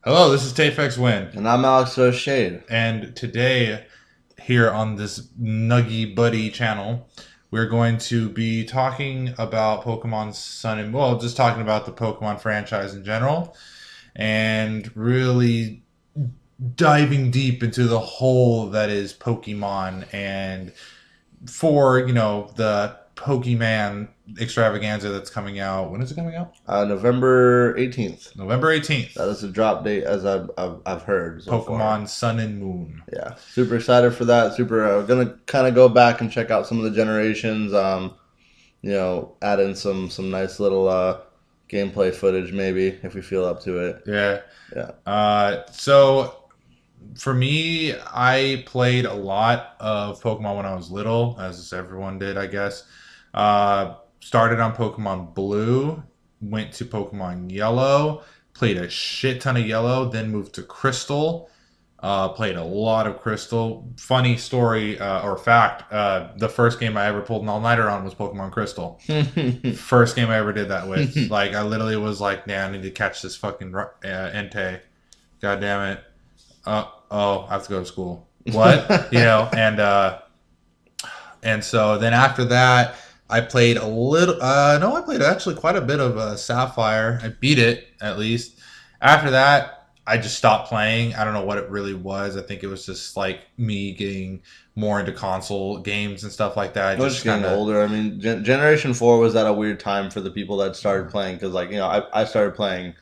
Hello, this is Tafex Win, And I'm Alex O'Shade. and today here on this Nuggy Buddy channel, we're going to be talking about Pokemon Sun and just talking about the Pokemon franchise in general, and really diving deep into the whole that is Pokemon, and for the Pokemon extravaganza that's coming out. When is it coming out? November 18th. November 18th. That is the drop date, as I've heard so Pokemon far. Sun and Moon. Yeah, super excited for that. Super gonna kind of go back and check out some of the generations. Add in some nice little gameplay footage maybe if we feel up to it. Yeah. Yeah. So for me, I played a lot of Pokemon when I was little, as everyone did, I guess. Started on Pokemon Blue, went to Pokemon Yellow, played a shit ton of Yellow, then moved to Crystal. Played a lot of Crystal. Funny story or fact: the first game I ever pulled an all-nighter on was Pokemon Crystal. First game I ever did that with. Like I literally was like, "Nah, I need to catch this fucking Entei. God damn it! I have to go to school. What? And so then after that, I played a little. No, I played actually quite a bit of Sapphire. I beat it at least. After that, I just stopped playing. I don't know what it really was. I think it was just like me getting more into console games and stuff like that. I was just getting older. I mean, Generation 4 was at a weird time for the people that started playing because, I started playing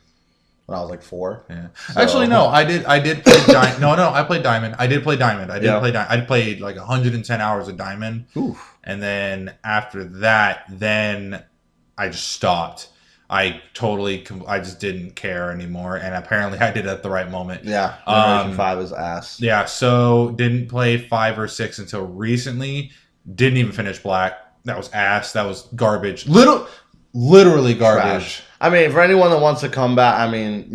when I was like 4. Yeah. So, Actually, no. I did play Diamond. No. I played Diamond. I did play Diamond. I played like 110 hours of Diamond. Oof. And then after that, then I just stopped. I just didn't care anymore. And apparently I did it at the right moment. Yeah. Generation 5 is ass. Yeah. So didn't play 5 or 6 until recently. Didn't even finish Black. That was ass. That was garbage. Literally garbage. Trash. I mean, for anyone that wants to come back, I mean,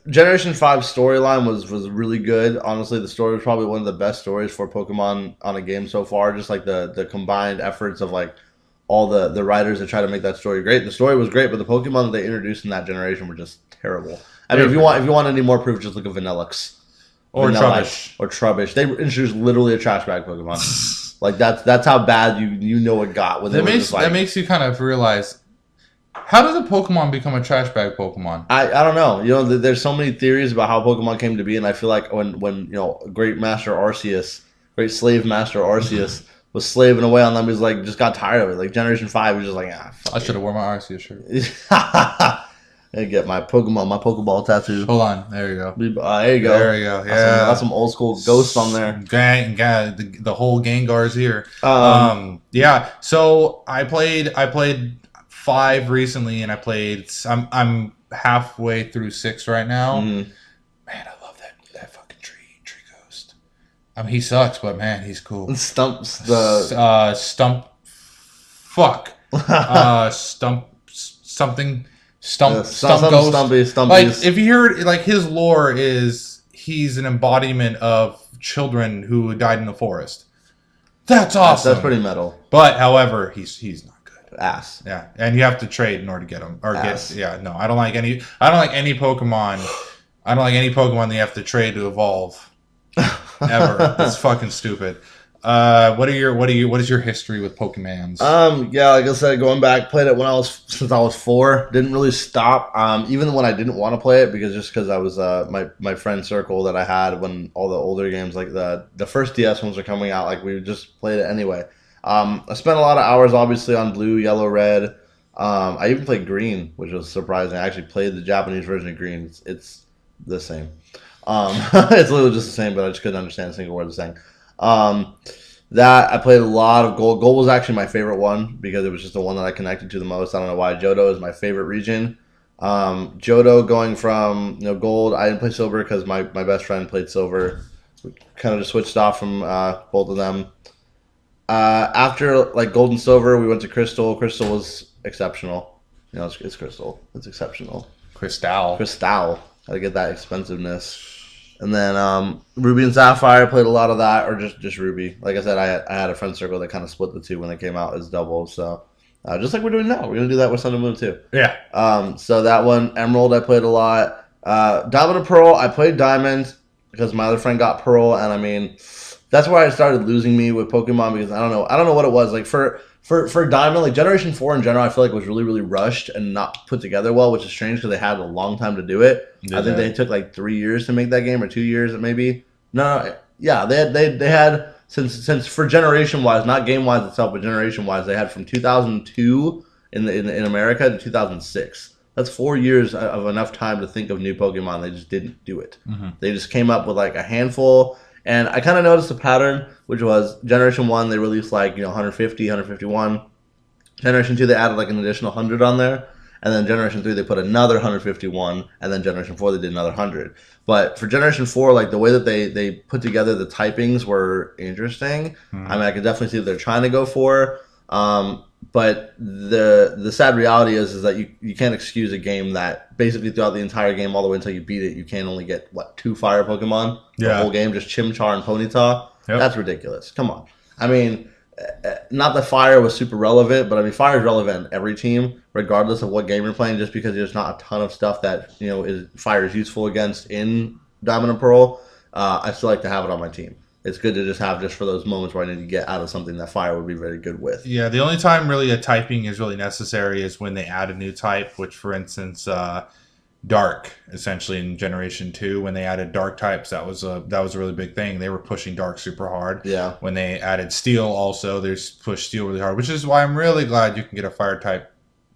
Generation 5 storyline was really good. Honestly, the story was probably one of the best stories for Pokemon on a game so far. Just like the combined efforts of like all the writers that try to make that story great. The story was great, but the Pokemon that they introduced in that generation were just terrible. I mean, if you want any more proof, just look at Vanillix Or Trubbish. or Trubbish. They introduced literally a trash bag Pokemon. Like that's how bad it got. When that makes you kind of realize, how did a Pokemon become a trash bag Pokemon? I don't know. There's so many theories about how Pokemon came to be, and I feel like when great slave master Arceus was slaving away on them, he's like just got tired of it. Like Generation 5 was just like, I should have worn my Arceus shirt. I get my Pokeball tattoo. Hold on, there you go. There you go. There you go. Yeah, that's some old school ghosts on there. The whole Gengar's here. Yeah. So I played 5 recently, and I'm halfway through 6 right now. Man, I love that fucking tree ghost. I mean, he sucks, but man, he's cool. Stumps Stump. Fuck. Stump. Something. Stump ghost. Stumpy. Like if you hear like his lore is he's an embodiment of children who died in the forest. That's awesome. That's pretty metal. But however, he's not good. Ass. Yeah, and you have to trade in order to get him No, I don't like any Pokemon. I don't like any Pokemon that you have to trade to evolve. Ever. It's fucking stupid. What is your history with Pokemans? Yeah, like I said, going back, played it since I was 4. Didn't really stop. Even when I didn't want to play it because I was my friend circle that I had when all the older games like the first DS ones are coming out, like we just played it anyway. I spent a lot of hours obviously on Blue, Yellow, Red. I even played Green, which was surprising. I actually played the Japanese version of Green. It's the same. It's literally just the same, but I just couldn't understand a single word they're saying. That I played a lot of Gold. Gold was actually my favorite one because it was just the one that I connected to the most. I don't know why. Johto is my favorite region. Johto going from Gold. I didn't play Silver because my best friend played Silver. We kind of just switched off from both of them. After like Gold and Silver, we went to Crystal. Crystal was exceptional. It's Crystal. It's exceptional. Crystal. Gotta get that expensiveness. And then Ruby and Sapphire, played a lot of that, or just Ruby. Like I said, I had a friend circle that kind of split the two when they came out as doubles. So just like we're doing now, we're gonna do that with Sun and Moon too. Yeah. So that one, Emerald, I played a lot. Diamond and Pearl, I played Diamond because my other friend got Pearl, and I mean, that's where I started losing me with Pokemon because I don't know what it was like for Diamond, like Generation 4 in general. I feel like it was really really rushed and not put together well, which is strange because they had a long time to do it. I Did think they that? took like 3 years to make that game or 2 years maybe. No, yeah, they had since for generation wise, not game wise itself, but generation wise, they had from 2002 in America to 2006. That's 4 years of enough time to think of new Pokemon. They just didn't do it. Hmm. They just came up with like a handful. And I kind of noticed a pattern, which was Generation 1, they released like, 150, 151. Generation 2, they added like an additional 100 on there. And then Generation 3, they put another 151. And then Generation 4, they did another 100. But for Generation 4, like the way that they put together the typings were interesting. I Hmm. mean, I could definitely see what they're trying to go for. But the sad reality is that you can't excuse a game that basically throughout the entire game all the way until you beat it you can only get what 2 fire Pokemon the whole Yeah. game, just Chimchar and Ponyta. Yep. That's ridiculous. Come on. I mean, not that fire was super relevant, but I mean fire is relevant in every team regardless of what game you're playing. Just because there's not a ton of stuff that is fire is useful against in Diamond and Pearl, I still like to have it on my team. It's good to just have just for those moments where I need to get out of something that fire would be very good with. Yeah, the only time really a typing is really necessary is when they add a new type, which, for instance, dark essentially in Generation 2 when they added dark types, that was a really big thing. They were pushing dark super hard. Yeah. When they added steel, also they pushed steel really hard, which is why I'm really glad you can get a fire type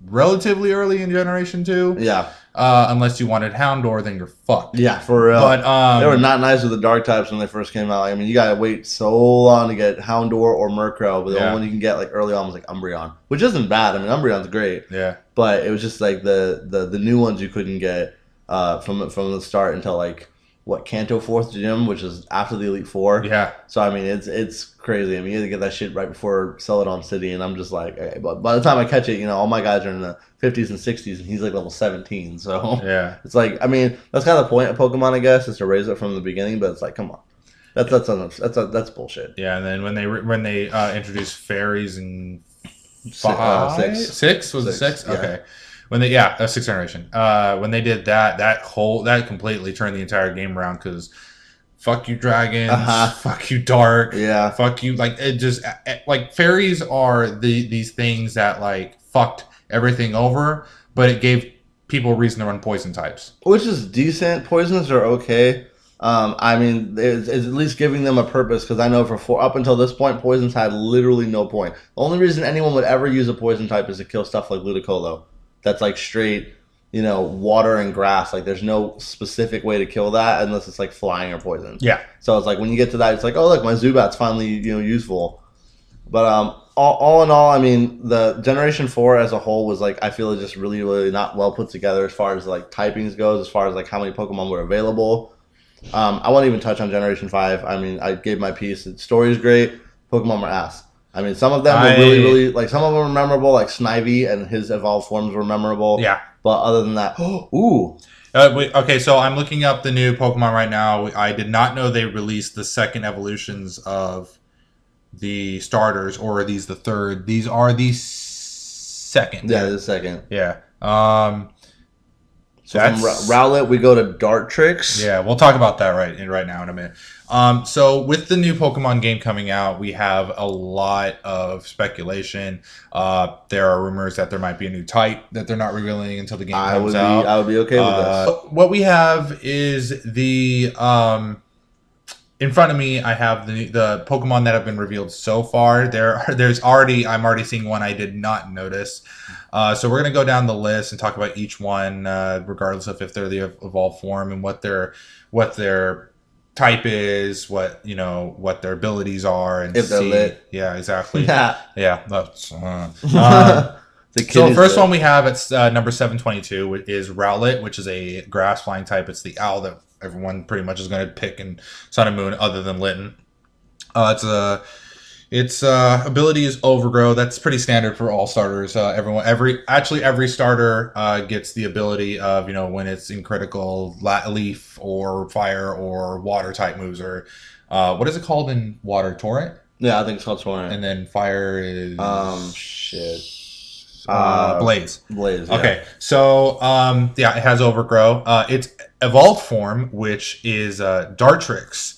relatively early in Generation 2. Yeah. Unless you wanted Houndour, then you're fucked. Yeah, for real. But They were not nice with the dark types when they first came out. I mean, you gotta wait so long to get Houndour or Murkrow, but the Yeah. only one you can get like early on was like Umbreon, which isn't bad. I mean, Umbreon's great, yeah. but it was just like the new ones you couldn't get from the start until like what Kanto Fourth Gym, which is after the Elite Four. Yeah. So I mean, it's crazy. I mean, you have to get that shit right before Celadon City, and I'm just like, okay. But by the time I catch it, all my guys are in the 50s and 60s, and he's like level 17. So Yeah. it's like, I mean, that's kind of the point of Pokemon, I guess, is to raise it from the beginning. But it's like, come on, that's bullshit. Yeah, and then when they introduced fairies in Six. six was it Six, six? yeah. Okay, when they sixth generation. When they did that completely turned the entire game around because fuck you dragons, fuck you dark, Yeah. fuck you like it just like fairies are these things that like fucked everything over, but it gave people a reason to run poison types. Which is decent. Poisons are okay. I mean, it's at least giving them a purpose because I know up until this point, poisons had literally no point. The only reason anyone would ever use a poison type is to kill stuff like Ludicolo. That's like straight, water and grass. Like there's no specific way to kill that unless it's like flying or poison. Yeah, So it's like when you get to that, it's like, oh look, my Zubat's finally useful. But all in all, I mean, the Generation 4 as a whole was like I feel it's just really really not well put together as far as like typings goes, as far as like how many Pokemon were available. I won't even touch on Generation 5. I mean, I gave my piece. The story's great. Pokemon were ass. I mean, some of them were really, really, like, some of them were memorable, like Snivy and his evolved forms were memorable. yeah. But other than that, ooh. Okay, so I'm looking up the new Pokemon right now. I did not know they released the second evolutions of the starters, or are these the third? These are the second. Yeah, the second. Yeah. So from Rowlet, we go to Dartrix. Yeah, we'll talk about that right now in a minute. So with the new Pokemon game coming out, we have a lot of speculation. There are rumors that there might be a new type that they're not revealing until the game comes out. I would be okay with this. What we have is the in front of me. I have the Pokemon that have been revealed so far. I'm already seeing one I did not notice. So we're gonna go down the list and talk about each one, regardless of if they're the evolved form and what their type is, what their abilities are, and If they're lit. Yeah, exactly. Yeah. Yeah. That's, The kid so the is first lit. one we have, it's number 722, is Rowlet, which is a grass flying type. It's the owl that everyone pretty much is going to pick in Sun and Moon, other than Litten. Its ability is Overgrow. That's pretty standard for all starters. Every starter gets the ability of when it's in critical leaf or fire or water type moves, or what is it called in water? Torrent. Yeah, I think it's called Torrent. And then fire is Shit. Blaze. Blaze. Yeah. Okay, so yeah, it has Overgrow. Its evolved form, which is Dartrix.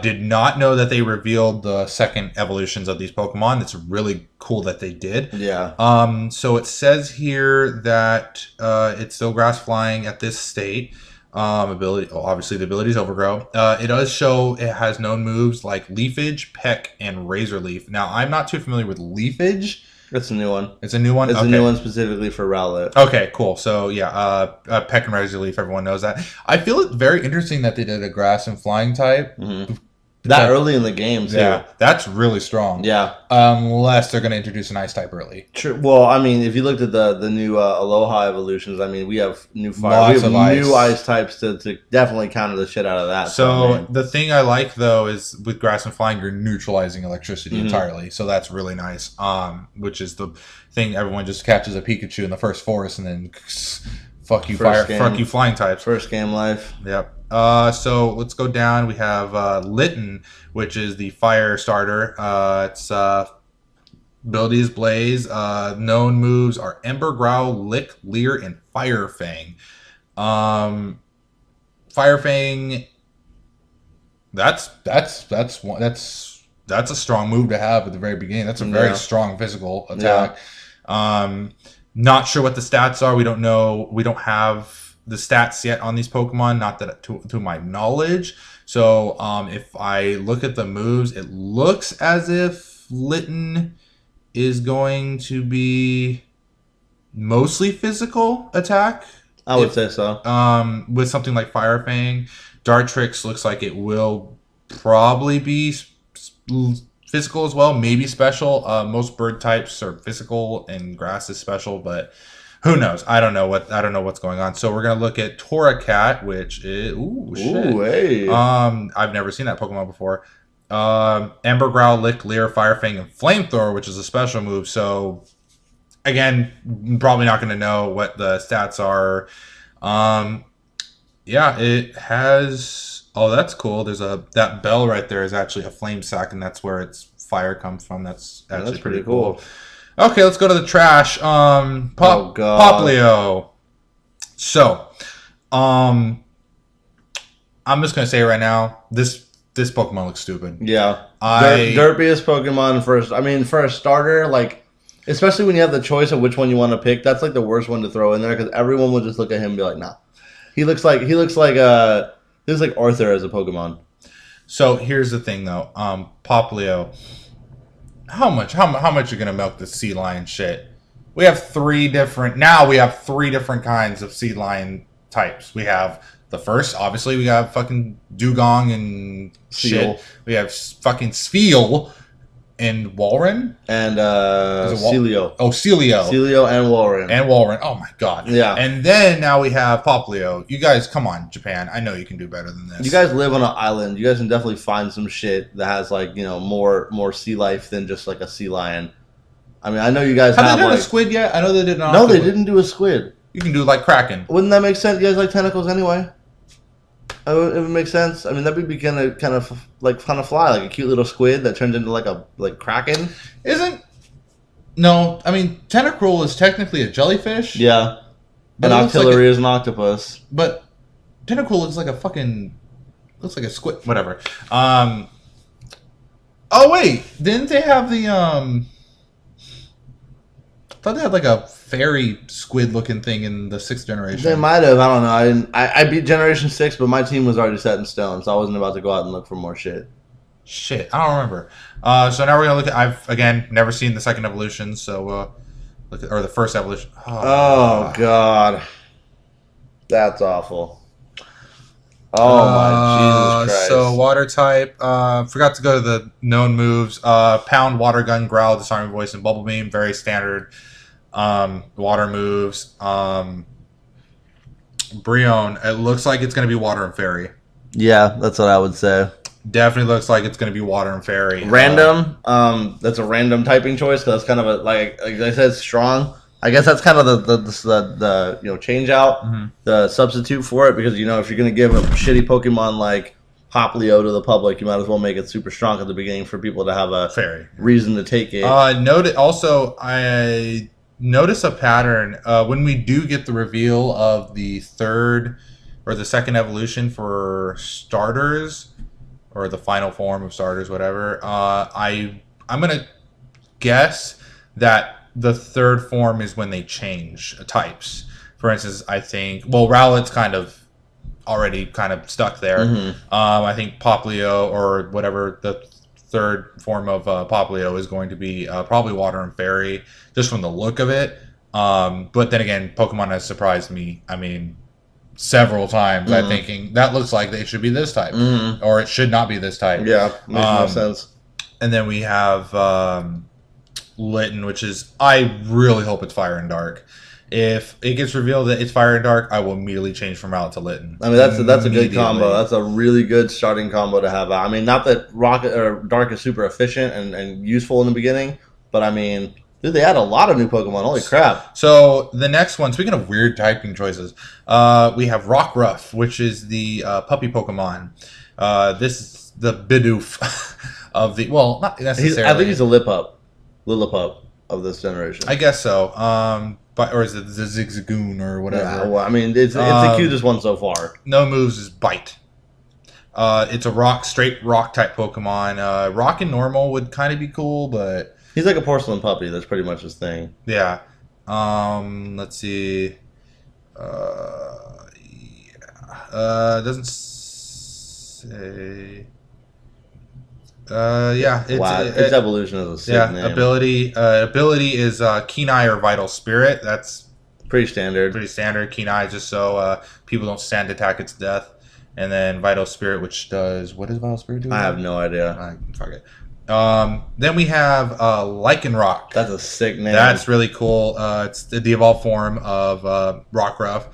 Did not know that they revealed the second evolutions of these Pokemon. It's really cool that they did. Yeah. So it says here that it's still grass flying at this state. Ability, obviously the ability is Overgrow. It does show it has known moves like Leafage, Peck, and Razor Leaf. Now I'm not too familiar with Leafage. It's a new one. It's a new one. It's okay. a new one specifically for Rowlet. Okay, cool. So yeah, Peck and Razor Leaf. Everyone knows that. I feel it very interesting that they did a grass and flying type. Mm-hmm. That early in the game too. Yeah, that's really strong. Yeah. Unless they're going to introduce an ice type early. True. Well, I mean, if you looked at the new Aloha evolutions, I mean, we have new fire, we have new ice types to definitely counter the shit out of that. So the thing I like though is with grass and flying, you're neutralizing electricity entirely. So that's really nice. Which is the thing everyone just catches a Pikachu in the first forest and then fuck you fuck you flying types. First game life. Yep. So let's go down. We have Litten, which is the fire starter. Its ability is Blaze. Known moves are Ember, Growl, Lick, Leer, and Fire Fang. Fire Fang. That's a strong move to have at the very beginning. That's a very strong physical attack. Yeah. Not sure what the stats are. We don't know. We don't have the stats yet on these Pokemon, not that to my knowledge. So if I look at the moves, it looks as if Litten is going to be mostly physical attack. I would say so. With something like Fire Fang. Dartrix looks like it will probably be physical as well, maybe special. Most bird types are physical and grass is special, but who knows? I don't know what's going on. So we're gonna look at Torracat, which is shit. Hey. I've never seen that Pokemon before. Ember, Growl, Lick, Leer, Fire Fang, and Flamethrower, which is a special move. So again, probably not gonna know what the stats are. Yeah, it has. Oh, that's cool. There's that bell right there is actually a flame sack, and that's where its fire comes from. That's actually that's pretty cool. Okay, let's go to the trash. Poplio. So, I'm just gonna say right now, this Pokemon looks stupid. Yeah, derpiest Pokemon first. I mean, for a starter, like, especially when you have the choice of which one you want to pick, that's like the worst one to throw in there because everyone will just look at him and be like, "Nah." He looks like Arthur as a Pokemon. So here's the thing, though. Poplio. How much are you gonna milk the sea lion shit? We have three different kinds of sea lion types. We have the first, obviously, we have fucking Dugong and shit. We have fucking Spheal and Walrein and Celio. Oh, Celio. Celio and Walrein. Oh my god. Yeah. And then now we have Poplio. You guys, come on, Japan. I know you can do better than this. You guys live on an island. You guys can definitely find some shit that has like, you know, more sea life than just like a sea lion. I mean, I know you guys have they done a squid yet? I know they did not. No, they didn't do a squid. You can do like Kraken. Wouldn't that make sense? You guys like tentacles anyway? It would make sense. I mean, that'd be kind of fly, like a cute little squid that turns into like Kraken. No, I mean, Tentacruel is technically a jellyfish. Yeah, and Octillery is an octopus. But Tentacruel looks like a squid. Whatever. Oh wait, didn't they have the I thought they had like a fairy squid-looking thing in the 6th generation. They might have. I don't know. I beat Generation 6, but my team was already set in stone, so I wasn't about to go out and look for more shit. Shit, I don't remember. So now we're gonna look at. I've again never seen the second evolution, so look at the first evolution. Oh god, that's awful. Oh my Jesus Christ! So water type. Forgot to go to the known moves. Pound, Water Gun, Growl, Disarming Voice, and Bubble Beam. Very standard. Water moves. Brionne. It looks like it's gonna be Water and Fairy. Yeah, that's what I would say. Definitely looks like it's going to be Water and Fairy. Random. That's a random typing choice because it's kind of like I said, strong. I guess that's kind of the change out, the substitute for it because if you're going to give a shitty Pokemon like Poplio to the public, you might as well make it super strong at the beginning for people to have a Fairy reason to take it. Note it also. I notice a pattern when we do get the reveal of the third or the second evolution for starters, or the final form of starters, whatever. I'm gonna guess that the third form is when they change types. For instance, I think Rowlet's kind of already kind of stuck there. I think Poplio or whatever the third form of Poplio is going to be probably Water and Fairy, just from the look of it. But then again, Pokemon has surprised me. I mean, several times. I'm thinking that looks like they should be this type, or it should not be this type. Yeah, makes no sense. And then we have Litten, which is, I really hope it's Fire and Dark. If it gets revealed that it's Fire and Dark, I will immediately change from Rowlet to Litten. I mean, that's a good combo. That's a really good starting combo to have. I mean, not that Rocket or Dark is super efficient and useful in the beginning, but I mean, dude, they had a lot of new Pokemon. Holy crap! So the next one, speaking of weird typing choices, we have Rockruff, which is the puppy Pokemon. This is the Bidoof of the, well, not necessarily. I think he's a Lillipup of this generation. I guess so. Or is it the Zigzagoon or whatever? Yeah, well, I mean, it's the cutest one so far. No moves is Bite. It's a straight rock type Pokemon. Rock and normal would kind of be cool, but he's like a porcelain puppy. That's pretty much his thing. Yeah. Let's see. Doesn't say. Yeah, its evolution is a sick name. Ability is Keen Eye or Vital Spirit. That's pretty standard. Keen Eye, just so people don't stand attack its death. And then Vital Spirit, which does, what does Vital Spirit do? I have no idea. Fuck it. Then we have Lycanroc. That's a sick name. That's really cool. It's the evolved form of Rockruff.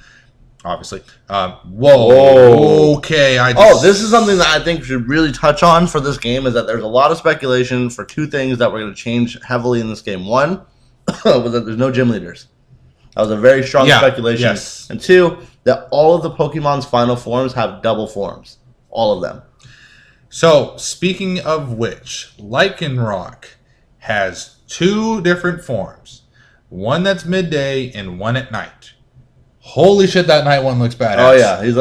Obviously. Whoa. Okay. This is something that I think we should really touch on for this game, is that there's a lot of speculation for two things that we're going to change heavily in this game. One, was that there's no gym leaders. That was a very strong speculation. Yes. And two, that all of the Pokemon's final forms have double forms. All of them. So, speaking of which, Lycanroc has two different forms. One that's midday and one at night. Holy shit, that night one looks badass. Oh yeah, he's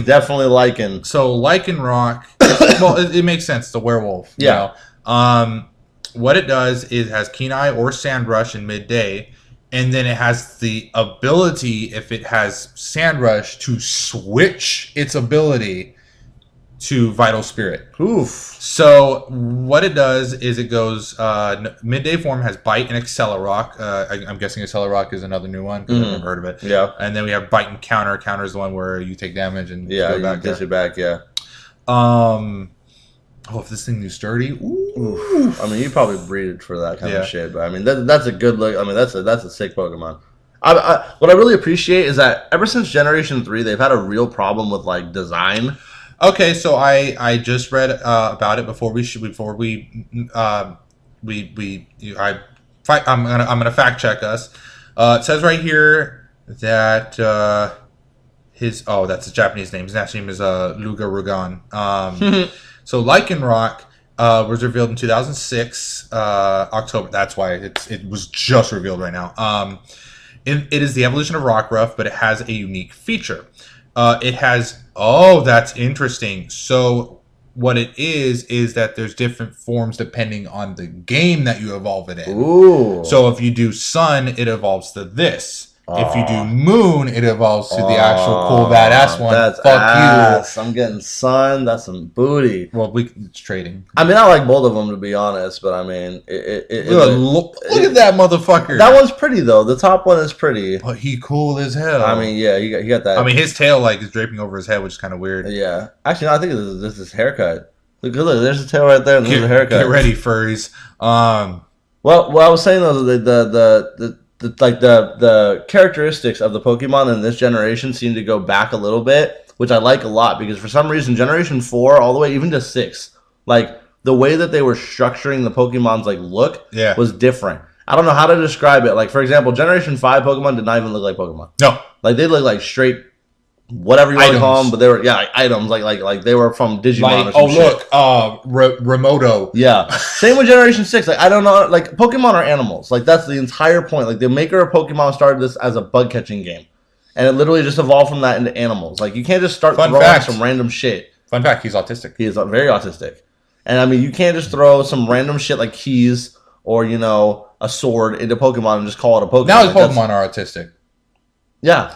definitely Lycan. So Lycanroc, well, it makes sense. It's a werewolf. Yeah. You know? What it does is it has Keen Eye or Sand Rush in midday, and then it has the ability, if it has Sand Rush, to switch its ability to Vital Spirit. Oof. So what it does is it goes midday form has Bite and Accelerock. I'm guessing Accelerock is another new one because I've never heard of it. Yeah. And then we have Bite and Counter. Counter is the one where you take damage and go back. Gets you back. Yeah. If this thing is sturdy. Ooh. I mean, you probably breed it for that kind of shit. But I mean, that's a good look. I mean, that's a sick Pokemon. What I really appreciate is that ever since Generation 3, they've had a real problem with like design. Okay, so I just read about it before I'm gonna fact check us. It says right here that that's a Japanese name. His actual name is Luga Rugan. So Lycanroc was revealed in 2006 October. That's why it was just revealed right now. It is the evolution of Rockruff, but it has a unique feature. It has. Oh, that's interesting. So what it is that there's different forms depending on the game that you evolve it in. Ooh. So if you do Sun, it evolves to this. If you do Moon, it evolves to the actual cool badass one. That's Fuck ass. I'm getting Sun. That's some booty. Well, it's trading. I mean, I like both of them, to be honest, but I mean, look at that motherfucker. That one's pretty though. The top one is pretty. But he cool as hell. I mean, yeah, you got that. I mean, his tail is draping over his head, which is kind of weird. Yeah, actually, no, I think this is his haircut. Look, there's his tail right there, and there's a haircut. Get ready, furries. Well, what I was saying though, the characteristics of the Pokemon in this generation seem to go back a little bit, which I like a lot, because for some reason Generation 4 all the way even to 6, like the way that they were structuring the Pokemon's like look was different. I don't know how to describe it. Like, for example, Generation 5 Pokemon did not even look like Pokemon. No. Like, they look like straight whatever you want to call them, Items. but they were like items, like they were from Digimon or Like, some oh shit. look, Remoto. Yeah. Same with Generation 6. Like, I don't know. Like, Pokemon are animals. Like, that's the entire point. Like, the maker of Pokemon started this as a bug catching game. And it literally just evolved from that into animals. Like, you can't just start Fun throwing fact. some random shit. Fun fact, he's autistic. He is very autistic. And I mean, you can't just throw some random shit like keys or, you know, a sword into Pokemon and just call it a Pokemon. Now his Like, Pokemon are autistic. yeah.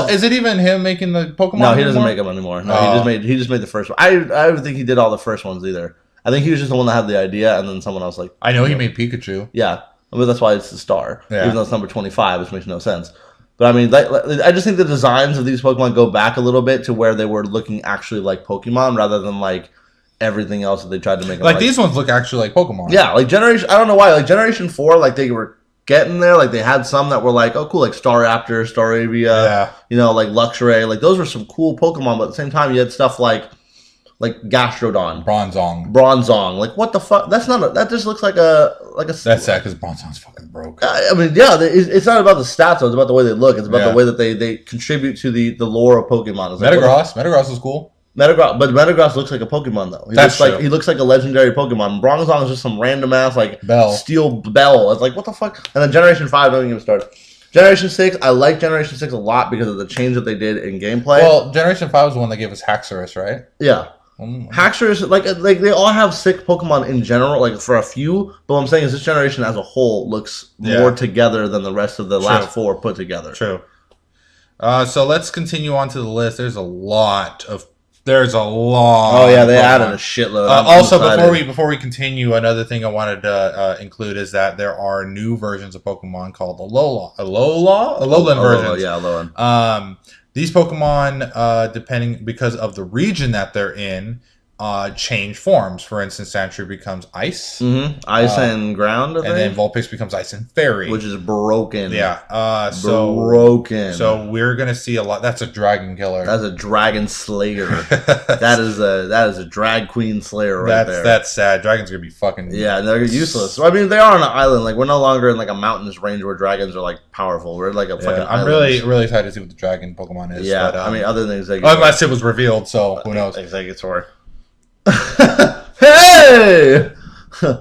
Is it even him making the Pokemon? No, he doesn't anymore? make them anymore. No, he just made the first one. I don't think he did all the first ones either. I think he was just the one that had the idea, and then someone else like. I know he made Pikachu. Yeah, I mean, that's why it's the star, Yeah. even though it's number 25, which makes no sense. But I mean, I just think the designs of these Pokemon go back a little bit to where they were looking actually like Pokemon rather than like everything else that they tried to make. Like these ones look actually like Pokemon. Yeah, like Generation. I don't know why. Like Generation 4, like they were getting there. Like they had some that were like, oh, cool, like Staraptor, Staravia. Yeah. You know, like Luxray. Like those were some cool Pokemon. But at the same time, you had stuff like Gastrodon, Bronzong. Like what the fuck? That's not. That just looks like a. That's sad because Bronzong's fucking broke. I mean, yeah, it's not about the stats. Though. It's about the way they look. It's about the way that they contribute to the lore of Pokemon. It's like, Metagross is cool. But Metagross looks like a Pokemon though. He looks like a legendary Pokemon. Bronzong is just some random ass like steel bell. It's like what the fuck? And then Generation 5 don't even start. Generation 6, I like Generation 6 a lot because of the change that they did in gameplay. Well, Generation 5 was the one that gave us Haxorus, right? Yeah. Haxorus, like they all have sick Pokemon in general, like for a few. But what I'm saying is this generation as a whole looks more together than the rest of the last 4 put together. True. So let's continue on to the list. There's a lot. Oh yeah, they added a shitload. Also, before we continue, another thing I wanted to include is that there are new versions of Pokemon called Alolan versions. Yeah, Alolan. These Pokemon, because of the region that they're in, change forms. For instance, Sandshrew becomes ice. Mm-hmm. Ice and ground, and then Vulpix becomes ice and fairy. Which is broken. Yeah. Broken. So we're going to see a lot. That's a dragon killer. That's a dragon slayer. that is a drag queen slayer there. That's sad. Dragons are going to be fucking... Yeah, they're useless. I mean, they are on an island. Like, we're no longer in like a mountainous range where dragons are like powerful. We're like a fucking island. I'm really excited to see what the dragon Pokemon is. Yeah, but, I mean, other things like... Unless it was revealed, so who knows? Executor. Hey! The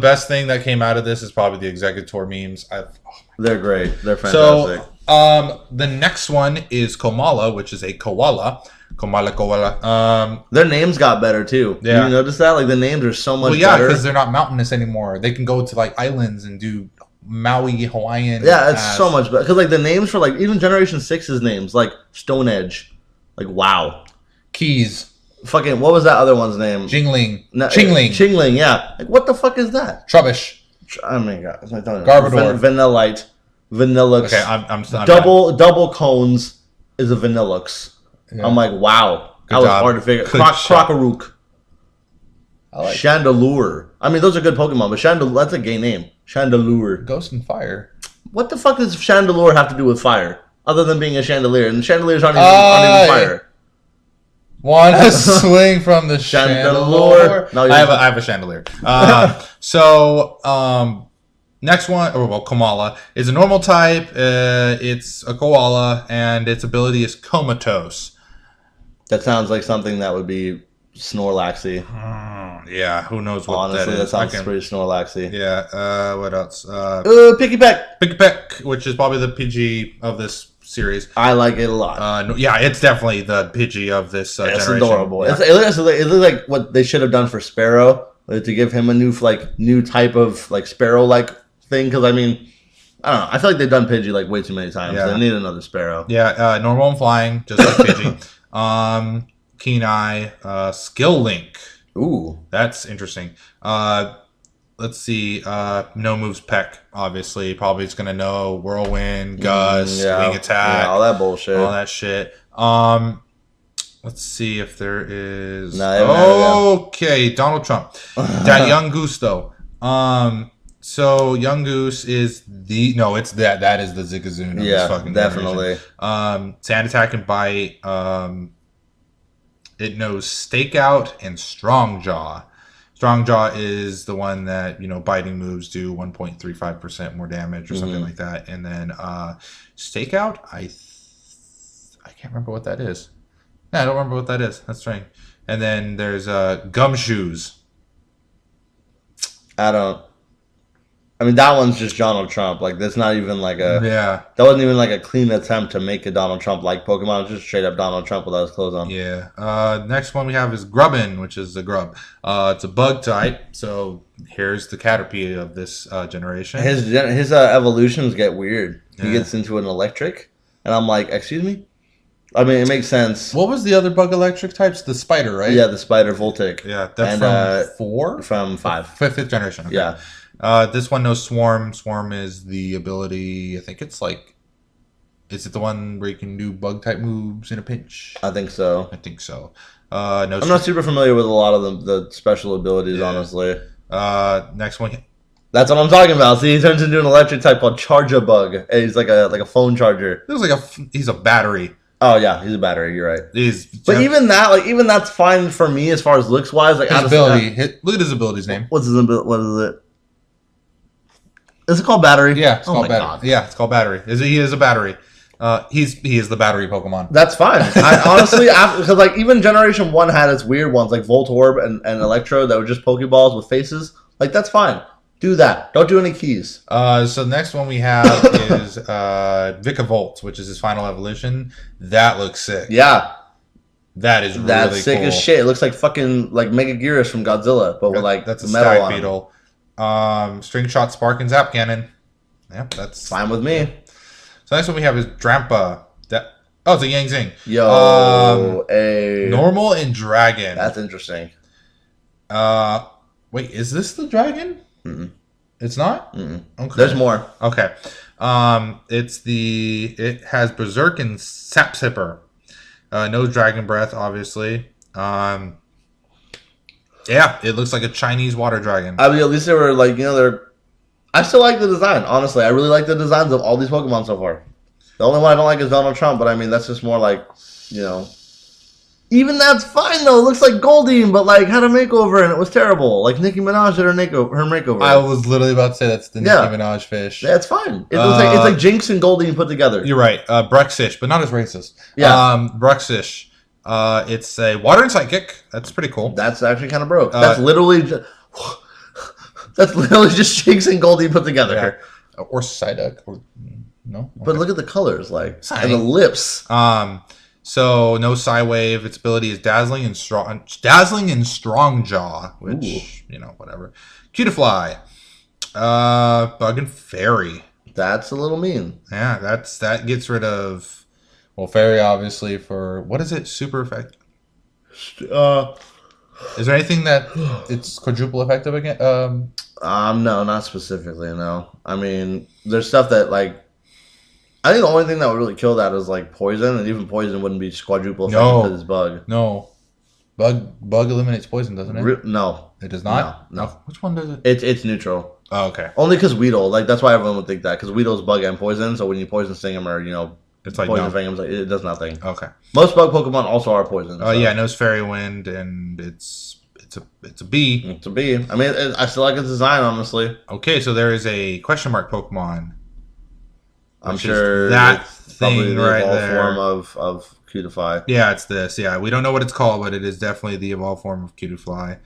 best thing that came out of this is probably the Executor memes. They're great. They're fantastic. So, the next one is Komala, which is a koala. Komala. Their names got better too. Yeah. You notice that? Like the names are so much better. Yeah, because they're not mountainous anymore. They can go to like islands and do Maui, Hawaiian. Yeah, it's so much better. Because like the names for like even Generation 6's names, like Stone Edge. Like wow. Keys. Fucking, what was that other one's name? Jingling. No, Chingling. Chingling, yeah. Like, what the fuck is that? Trubbish. Oh my god. Garbodor. Vanillite. Vanillux. Okay, I'm double cones is a Vanillux. Yeah. I'm like, wow. That was hard to figure. Crocorook. Like Chandelure. I mean, those are good Pokemon, but Chandelure, that's a gay name. Chandelure. Ghost and Fire. What the fuck does Chandelure have to do with fire? Other than being a chandelier. And chandeliers aren't even fire. Want to swing from the chandelier? No, I have a chandelier. Next one, Komala, is a normal type. It's a koala, and its ability is comatose. That sounds like something that would be Snorlaxy. Yeah, who knows what Honestly, that sounds pretty Snorlaxy. Yeah, what else? Picky Peck. Picky Peck, which is probably the PG of this series. I like it a lot. Yeah, it's definitely the Pidgey of this generation. It's adorable. Yeah. It looks like what they should have done for Sparrow, to give him a new type of like Sparrow-like thing. Because I mean, I don't know. I feel like they've done Pidgey like way too many times. Yeah. They need another Sparrow. Yeah, normal and flying, just like Pidgey. Keen Eye, Skill Link. Ooh, that's interesting. Let's see. No moves Peck, obviously. Probably it's gonna know Whirlwind, Gust, Wing Attack, all that bullshit. All that shit. Let's see if there is. Okay, Donald Trump. That Young Goose though. So Young Goose is that is the Zigazoo. Yeah, definitely. Sand Attack and Bite. It knows Stakeout and Strong Jaw. Strong Jaw is the one that, biting moves do 1.35% more damage or something like that. And then Stakeout? I can't remember what that is. Yeah, I don't remember what that is. That's strange. And then there's Gumshoes. I don't. I mean, that one's just Donald Trump. Like, that's not even like a. Yeah. That wasn't even like a clean attempt to make a Donald Trump like Pokemon. It's just straight up Donald Trump without his clothes on. Yeah. Next one we have is Grubbin, which is a grub. It's a bug type. So here's the Caterpie of this generation. His evolutions get weird. Yeah. He gets into an electric, and I'm like, excuse me. I mean, it makes sense. What was the other bug electric types? The spider, right? Yeah, the Spider Voltic. Yeah, that's from 4? From 5. Fifth generation. Okay. Yeah. This one knows Swarm. Swarm is the ability. I think it's like. Is it the one where you can do bug type moves in a pinch? I think so. I think so. I'm not super familiar with a lot of the special abilities, honestly. Next one. That's what I'm talking about. See, he turns into an electric type called Charge-a-Bug. And he's like a phone charger. He's a battery. Oh yeah, he's a battery. You're right. But even that's fine for me as far as looks wise. Like his ability. Look at his ability's name. What's his ability? What is it? Is it called battery? Yeah, it's called battery. God. Yeah, it's called battery. He is a battery. He is the battery Pokemon. That's fine. I honestly, because like even Generation 1 had its weird ones like Voltorb and Electro that were just Pokeballs with faces. Like that's fine. Do that. Don't do any keys. So the next one we have is Vikavolt, which is his final evolution. That looks sick. Yeah. That is That's really sick cool. As shit. It looks like fucking like Mega Gyarados from Godzilla, but with like that's a metal Stag on Beetle. String Shot, Spark, and Zap Cannon. Yeah, that's fine with me. So next one we have is Drampa. It's a Yang Zing. Yo, normal and Dragon. That's interesting. Wait, is this the Dragon? Mm-mm. It's not? Mm-mm. Okay. There's more. Okay. It has Berserk and Sap Sipper. No Dragon Breath, obviously. Yeah, it looks like a Chinese water dragon. I mean, at least they were like, I still like the design, honestly. I really like the designs of all these Pokemon so far. The only one I don't like is Donald Trump, but I mean, that's just more like, Even that's fine, though. It looks like Goldeen, but like had a makeover and it was terrible. Like Nicki Minaj had her makeover. I was literally about to say that's the Nicki Minaj fish. Yeah, it's fine. It looks like it's like Jinx and Goldeen put together. You're right. Bruxish, but not as racist. Yeah. Bruxish. It's a water and psychic. That's pretty cool. That's actually kind of broke. That's literally just Jinx and Goldeen put together. Yeah. Or Psyduck. Or no. Okay. But look at the colors, like and the lips. So no Psywave. Its ability is Dazzling and Strong Jaw, which whatever. Cutiefly, Bug and Fairy. That's a little mean. Yeah, that gets rid of Fairy obviously for what is it? Super effective. Is there anything that it's quadruple effective again? No, not specifically. No, I mean there's stuff that like. I think the only thing that would really kill that is like poison, and even poison wouldn't be quadruple effective because it's bug. No, bug eliminates poison, doesn't it? No, it does not. No. Which one does it? It's neutral. Oh, okay. Only because Weedle, like that's why everyone would think that because Weedle's bug and poison. So when you poison sting him or it's like poison fang him, it does nothing. Okay. Most bug Pokemon also are poison. Oh yeah, knows Fairy Wind, and it's a B. It's a B. I mean, I still like its design, honestly. Okay, so there is a question mark Pokemon. I'm sure that it's thing probably the right evolved there. form of Cutiefly. Yeah, it's this. Yeah, we don't know what it's called, but it is definitely the evolved form of Cutiefly.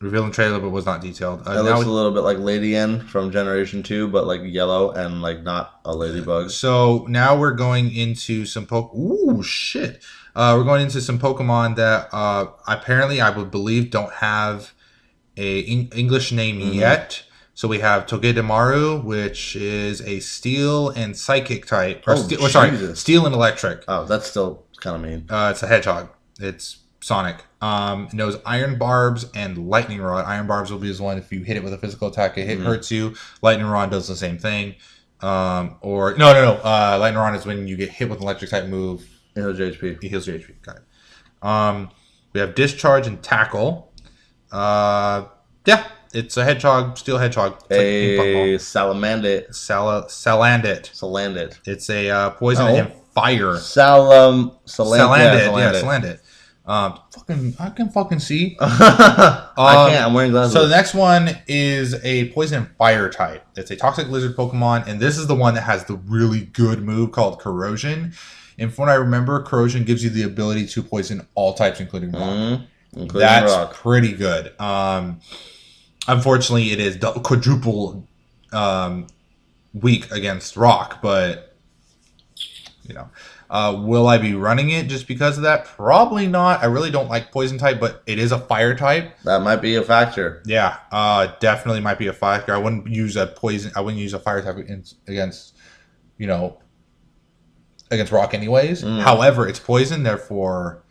Revealed in trailer, but was not detailed. It looks a little bit like Lady N from Generation 2, but like yellow and like not a ladybug. So now we're going into some Ooh, shit. We're going into some Pokemon that apparently I would believe don't have a English name yet. So we have Togedemaru, which is a Steel and Psychic type. Steel and Electric. Oh, that's still kind of mean. It's a Hedgehog. It's Sonic. It knows Iron Barbs and Lightning Rod. Iron Barbs will be the one if you hit it with a physical attack, it hurts you. Lightning Rod does the same thing. No. Lightning Rod is when you get hit with an electric type move. It heals your HP. It heals your HP. Got it. We have Discharge and Tackle. Yeah. It's a hedgehog, steel hedgehog. It's Salamandit. Salandit. It's a poison and fire. Salandit. Yeah, Salandit. I can fucking see. I can't. I'm wearing glasses. So the next one is a poison and fire type. It's a toxic lizard Pokemon, and this is the one that has the really good move called Corrosion. And from what I remember, Corrosion gives you the ability to poison all types, including rock. That's rock. Pretty good. Unfortunately, it is quadruple weak against rock, but you know. Will I be running it just because of that? Probably not. I really don't like poison type, but it is a fire type. That might be a factor. Yeah, definitely might be a factor. I wouldn't use a poison. I wouldn't use a fire type against, against rock anyways. However, it's poison, therefore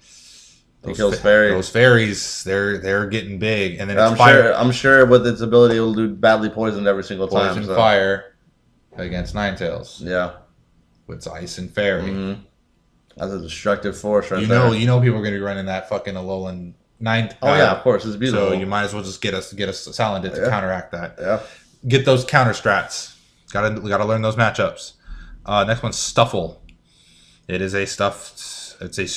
it kills fairies. Those fairies, they're getting big, and then it's fire. I'm sure with its ability, it will do badly poisoned every single time. Poison fire against Ninetales. Yeah, with ice and fairy. That's a destructive force, right there. You know, people are going to be running that fucking Alolan 9th. Oh yeah, of course, it's beautiful. So you might as well just get a Salandit to counteract that. Yeah, get those counter strats. Gotta learn those matchups. Next one's Stuffle. It is a stuffed. It's a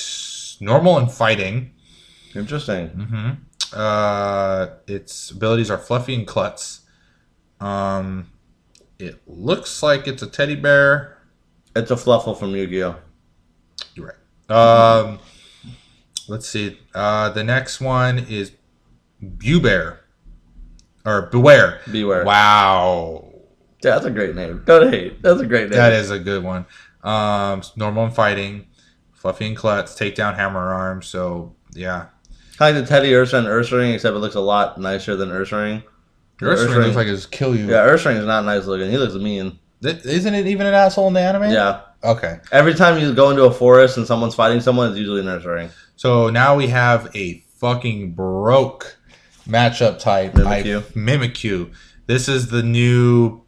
normal and fighting. Interesting. Its abilities are Fluffy and Klutz. It looks like it's a teddy bear. It's a Fluffle from Yu-Gi-Oh! You're right. Let's see. The next one is Beware. Or Beware. Beware. Wow. Yeah, that's a great name. Don't hate. That's a great name. That is a good one. Normal and fighting. Fluffy and Klutz. Takedown Hammer Arm. So, yeah. Kind of like the Teddy Ursa and Ursaring, except it looks a lot nicer than Ursaring. Ursaring looks like it's kill you. Yeah, Ursaring is not nice looking. He looks mean. Isn't it even an asshole in the anime? Yeah. Okay. Every time you go into a forest and someone's fighting someone, it's usually an Ursaring. So now we have a fucking broke matchup type. Mimikyu. This is the new.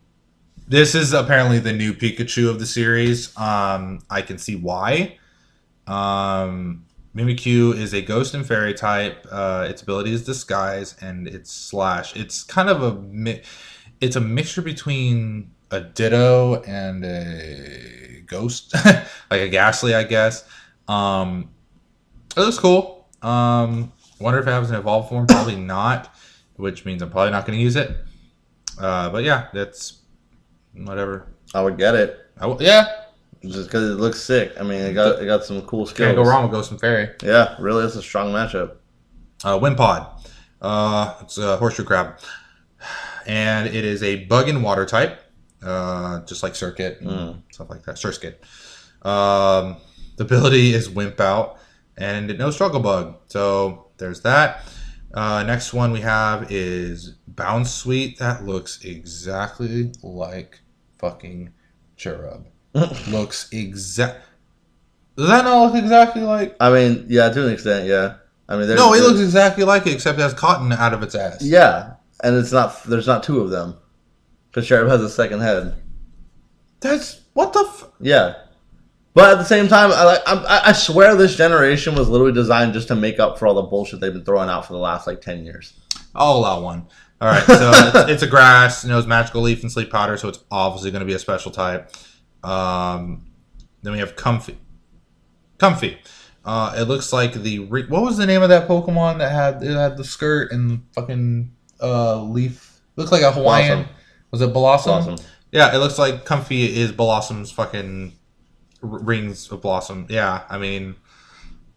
This is apparently the new Pikachu of the series. I can see why. Mimikyu is a ghost and fairy type. Its ability is disguise, and it's slash. It's kind of it's a mixture between a Ditto and a ghost, like a Ghastly, I guess. It looks cool. Wonder if it has an evolved form. Probably not, which means I'm probably not going to use it. But yeah, that's whatever. I would get it. Yeah. Just because it looks sick. I mean, it got some cool skills. Can't go wrong with Ghost and Fairy. Yeah, really, it's a strong matchup. Wimpod. It's a horseshoe crab. And it is a bug and water type. Just like Circuit and stuff like that. Surskit. The ability is Wimp Out. And no Struggle Bug. So there's that. Next one we have is Bounce Sweet. That looks exactly like fucking Cherub. Looks exact. Does that not look exactly like? I mean, yeah, to an extent, yeah. I mean, no, it looks exactly like it, except it has cotton out of its ass. Yeah, and it's not. There's not two of them, because Cherub has a second head. That's what the. Yeah, but at the same time, I swear this generation was literally designed just to make up for all the bullshit they've been throwing out for the last 10 years. I'll allow one. All right, so it's a grass. It's Magical Leaf and Sleep Powder, so it's obviously going to be a special type. Then we have Comfy. It looks like what was the name of that Pokemon that had the skirt and fucking leaf? Looks like a Hawaiian. Blossom. Was it Blossom? Yeah, it looks like Comfy is Blossom's fucking rings of Blossom. Yeah, I mean,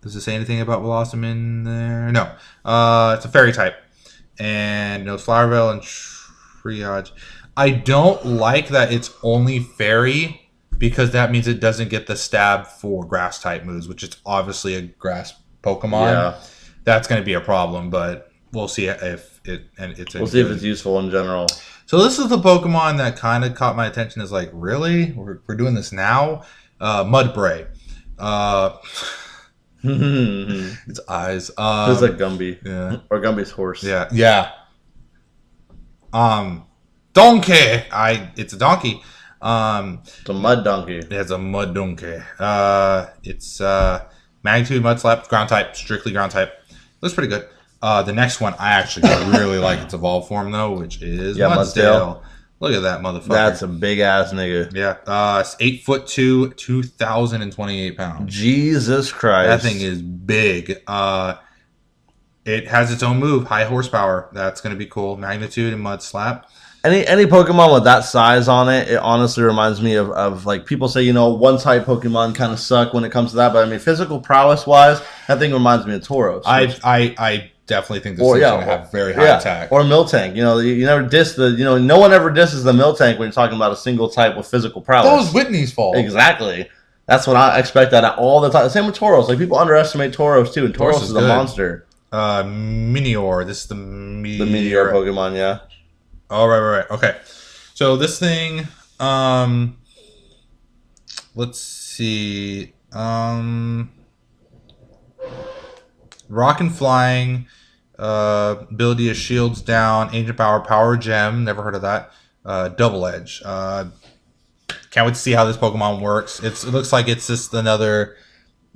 does it say anything about Blossom in there? No. It's a fairy type. And no Flower Veil and Triage. I don't like that it's only fairy, because that means it doesn't get the stab for grass type moves, which is obviously a grass Pokemon. Yeah. That's going to be a problem, but we'll see if we'll see if it's useful in general. So this is the Pokemon that kind of caught my attention. Is like, really? We're doing this now? Mudbray. Its eyes. It's like Gumby. Yeah. Or Gumby's horse. Yeah. Yeah. Donkey. It's a donkey. It's a mud donkey. It's a mud donkey. It's Magnitude, Mud Slap, ground type, strictly ground type. Looks pretty good. The next one I actually really like its evolved form though, which is Mudsdale. Look at that motherfucker. That's a big ass nigga. Yeah. It's 8'2", 2,028 pounds. Jesus That Christ. thing is big. It has its own move, high horsepower. That's going to be cool. Magnitude and Mud Slap. Any Pokemon with that size on it, it honestly reminds me of like people say, one type Pokemon kind of suck when it comes to that. But I mean, physical prowess wise, that thing reminds me of Tauros. I definitely think this thing's going to have very high attack. Or Miltank. You never diss no one ever disses the Miltank when you're talking about a single type with physical prowess. That was Whitney's fault. Exactly. That's what I expect that all the time. Same with Tauros. Like people underestimate Tauros too, and Tauros is a monster. Meteor. This is the Meteor. The Meteor Pokemon, yeah. Oh, right. Okay. So this thing, let's see. Rock and Flying, ability is Shields Down, Ancient Power, Power Gem, never heard of that. Double Edge. Can't wait to see how this Pokemon works. It looks like it's just another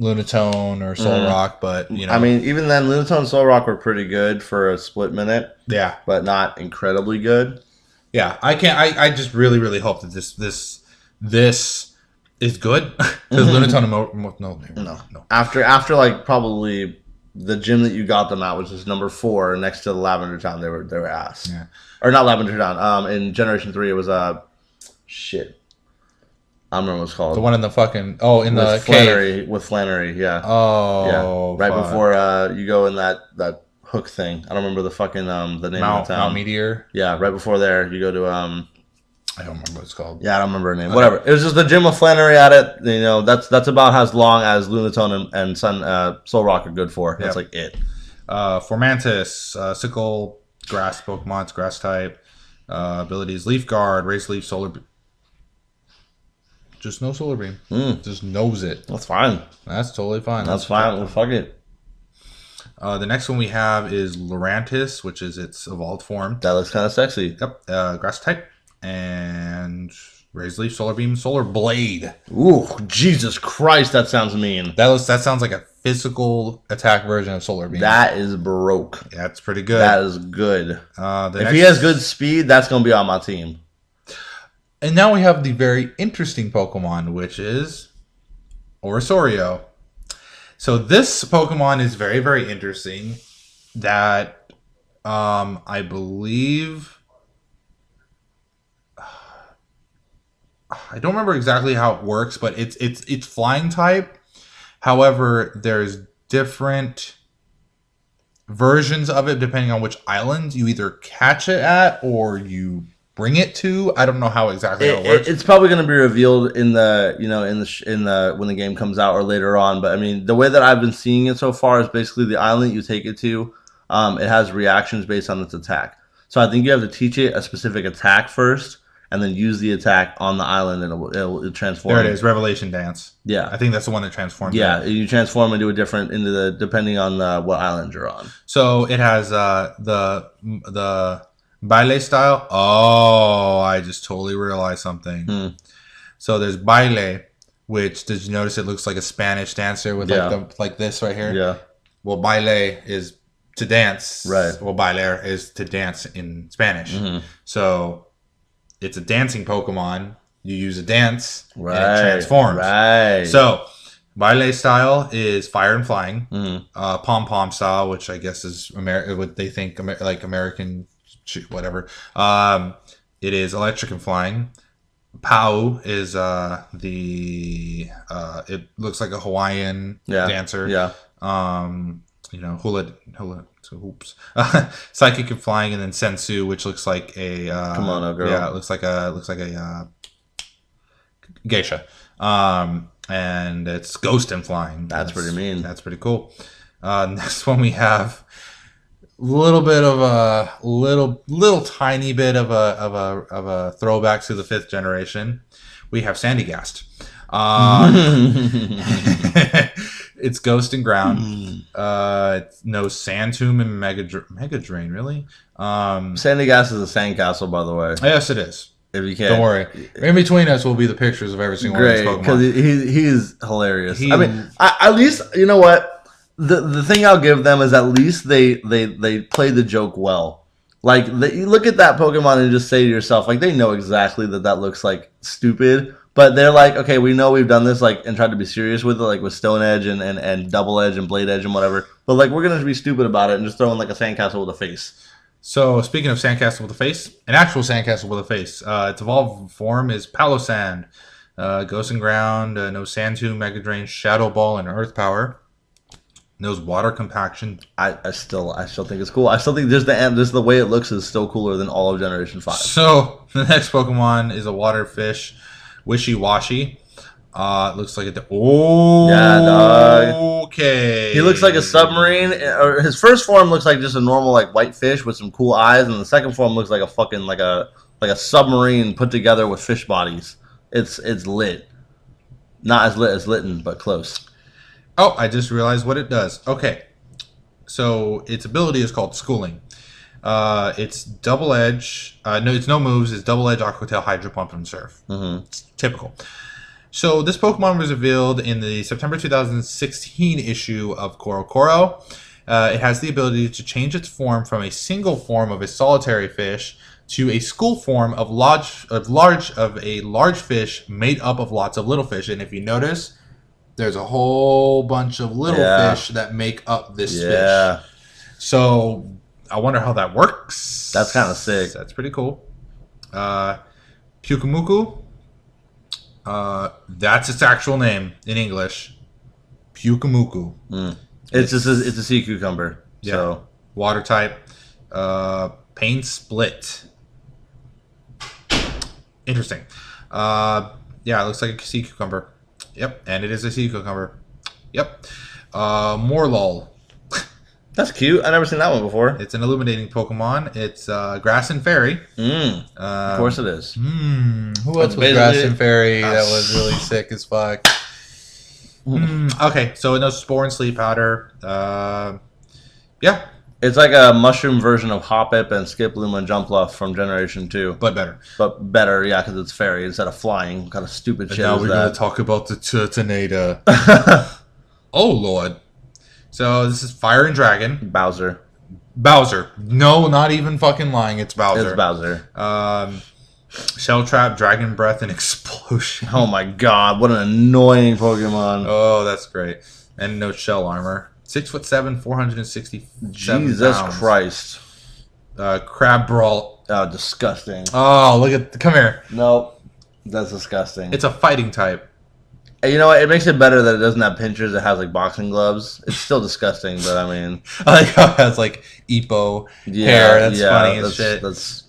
Lunatone or Solrock, but I mean, even then, Lunatone and Solrock were pretty good for a split minute. Yeah, but not incredibly good. Yeah, I just really hope that this is good because Lunatone no. After like probably the gym that you got them at, which is number 4 next to the Lavender Town, they were ass. Yeah, or not Lavender Town. In Generation 3, it was shit. I don't remember what it's called. The one in the fucking the Flannery cave. with Flannery, yeah. Oh, yeah. Right before you go in that hook thing. I don't remember the fucking the name of the town. Mount Meteor. Yeah, right before there you go to I don't remember what it's called. Yeah, I don't remember her name. Okay. Whatever. It was just the gym with Flannery at it. That's about as long as Lunatone and Solrock are good for. That's like it. Formantis, Sickle, Grass Pokemon, it's Grass type. Abilities: Leaf Guard, Raise Leaf, Solar. Just no Solar Beam. Just knows it. That's fine. That's totally fine. That's fine. Well, fuck it. The next one we have is Lurantis, which is its evolved form. That looks kind of sexy. Yep. Grass type. And Raise Leaf, Solar Beam, Solar Blade. Ooh, Jesus Christ, that sounds mean. That sounds like a physical attack version of Solar Beam. That is broke. Yeah, that's pretty good. That is good. If he has good speed, that's going to be on my team. And now we have the very interesting Pokemon, which is Orisorio. So this Pokemon is very, very interesting. That I believe, I don't remember exactly how it works, but it's flying type. However, there's different versions of it depending on which island you either catch it at or you bring it to. I don't know how exactly it works. It's probably going to be revealed in the when the game comes out or later on. But I mean, the way that I've been seeing it so far is basically the island you take it to. It has reactions based on its attack. So I think you have to teach it a specific attack first, and then use the attack on the island, and it'll transform. There it is, Revelation Dance. Yeah, I think that's the one that transforms. Yeah, you transform into a different depending on what island you're on. So it has the Baile style. Oh, I just totally realized something. So there's Baile, which, did you notice it looks like a Spanish dancer with like this right here? Yeah. Well, Baile is to dance. Right. Well, Bailar is to dance in Spanish. So it's a dancing Pokemon. You use a dance and it transforms. Right. So Baile style is fire and flying. Pom Pom style, which I guess is what they think like American whatever. It is electric and flying. Pau is it looks like a Hawaiian dancer. Yeah. Hula hoops. Psychic and flying, and then Sensu, which looks like a kimono girl. Yeah, it looks like a geisha. And it's ghost and flying. That's pretty mean. That's pretty cool. Next one we have little tiny bit of a throwback to the 5th generation. We have Sandygast. It's Ghost and Ground. No Sandtomb and Mega Drain, really. Sandygast is a sandcastle, by the way. Yes, it is. If you can, don't worry. In between us will be the pictures of every single one of these Pokemon. Because he's hilarious. I mean, at least you know what. The thing I'll give them is at least they play the joke well. Like you look at that Pokemon and just say to yourself, like they know exactly that that looks like stupid, but they're like, okay, we know we've done this, like, and tried to be serious with it, like with Stone Edge and Double Edge and Blade Edge and whatever. But like we're gonna be stupid about it and just throw in like a sandcastle with a face. So speaking of sandcastle with a face, an actual sandcastle with a face. Its evolved form is Palossand. Ghost and Ground, no Sand Tomb, Mega Drain, Shadow Ball, and Earth Power. Knows water compaction. I still think it's cool. I still think just the way it looks is still cooler than all of Generation 5. So the next Pokemon is a water fish, Wishy Washy. It looks like a Yeah, dog. okay. He looks like a submarine. Or his first form looks like just a normal like white fish with some cool eyes, and the second form looks like a fucking like a submarine put together with fish bodies. It's lit. Not as lit as Litten, but close. Oh, I just realized what it does. Okay, so its ability is called Schooling. It's Double Edge. No, it's no moves. It's Double Edge, Aqua Tail, Hydro Pump, and Surf. Mm-hmm. It's typical. So this Pokemon was revealed in the September 2016 issue of Koro. It has the ability to change its form from a single form of a solitary fish to a school form of a large fish made up of lots of little fish. And if you notice, there's a whole bunch of little fish that make up this fish. So I wonder how that works. That's kind of sick. That's pretty cool. Pyukumuku. That's its actual name in English. Pyukumuku. It's a sea cucumber. Yeah. So Water type. Pain Split. Interesting. Yeah, it looks like a sea cucumber. Yep, and it is a sea cucumber. Yep. Morlul. that's cute. I've never seen that one before. It's an illuminating Pokemon. It's Grass and Fairy. Of course it is. Who else was Grass and Fairy that was really sick as fuck? Okay, so it knows Spore and Sleep Powder. Yeah. It's like a mushroom version of Hoppip and Skiploom and Jumpluff from Generation 2. But better. But better, yeah, because it's fairy instead of flying. What kind of stupid shit Now is we're that? going to talk about the Tornado. Oh, Lord. So this is Fire and Dragon. Bowser. No, not even fucking lying. It's Bowser. It's Bowser. Shell Trap, Dragon Breath, and Explosion. Oh my god, what an annoying Pokemon. Oh, that's great. And no shell armor. 6'7", 467 Jesus pounds. Christ. Crab Brawl. Oh, disgusting. Oh, look at... Come here. Nope. That's disgusting. It's a fighting type. You know what? It makes it better that it doesn't have pinchers. It has like boxing gloves. It's still disgusting, but I mean... I like how it has like Epo hair. That's funny as shit. That's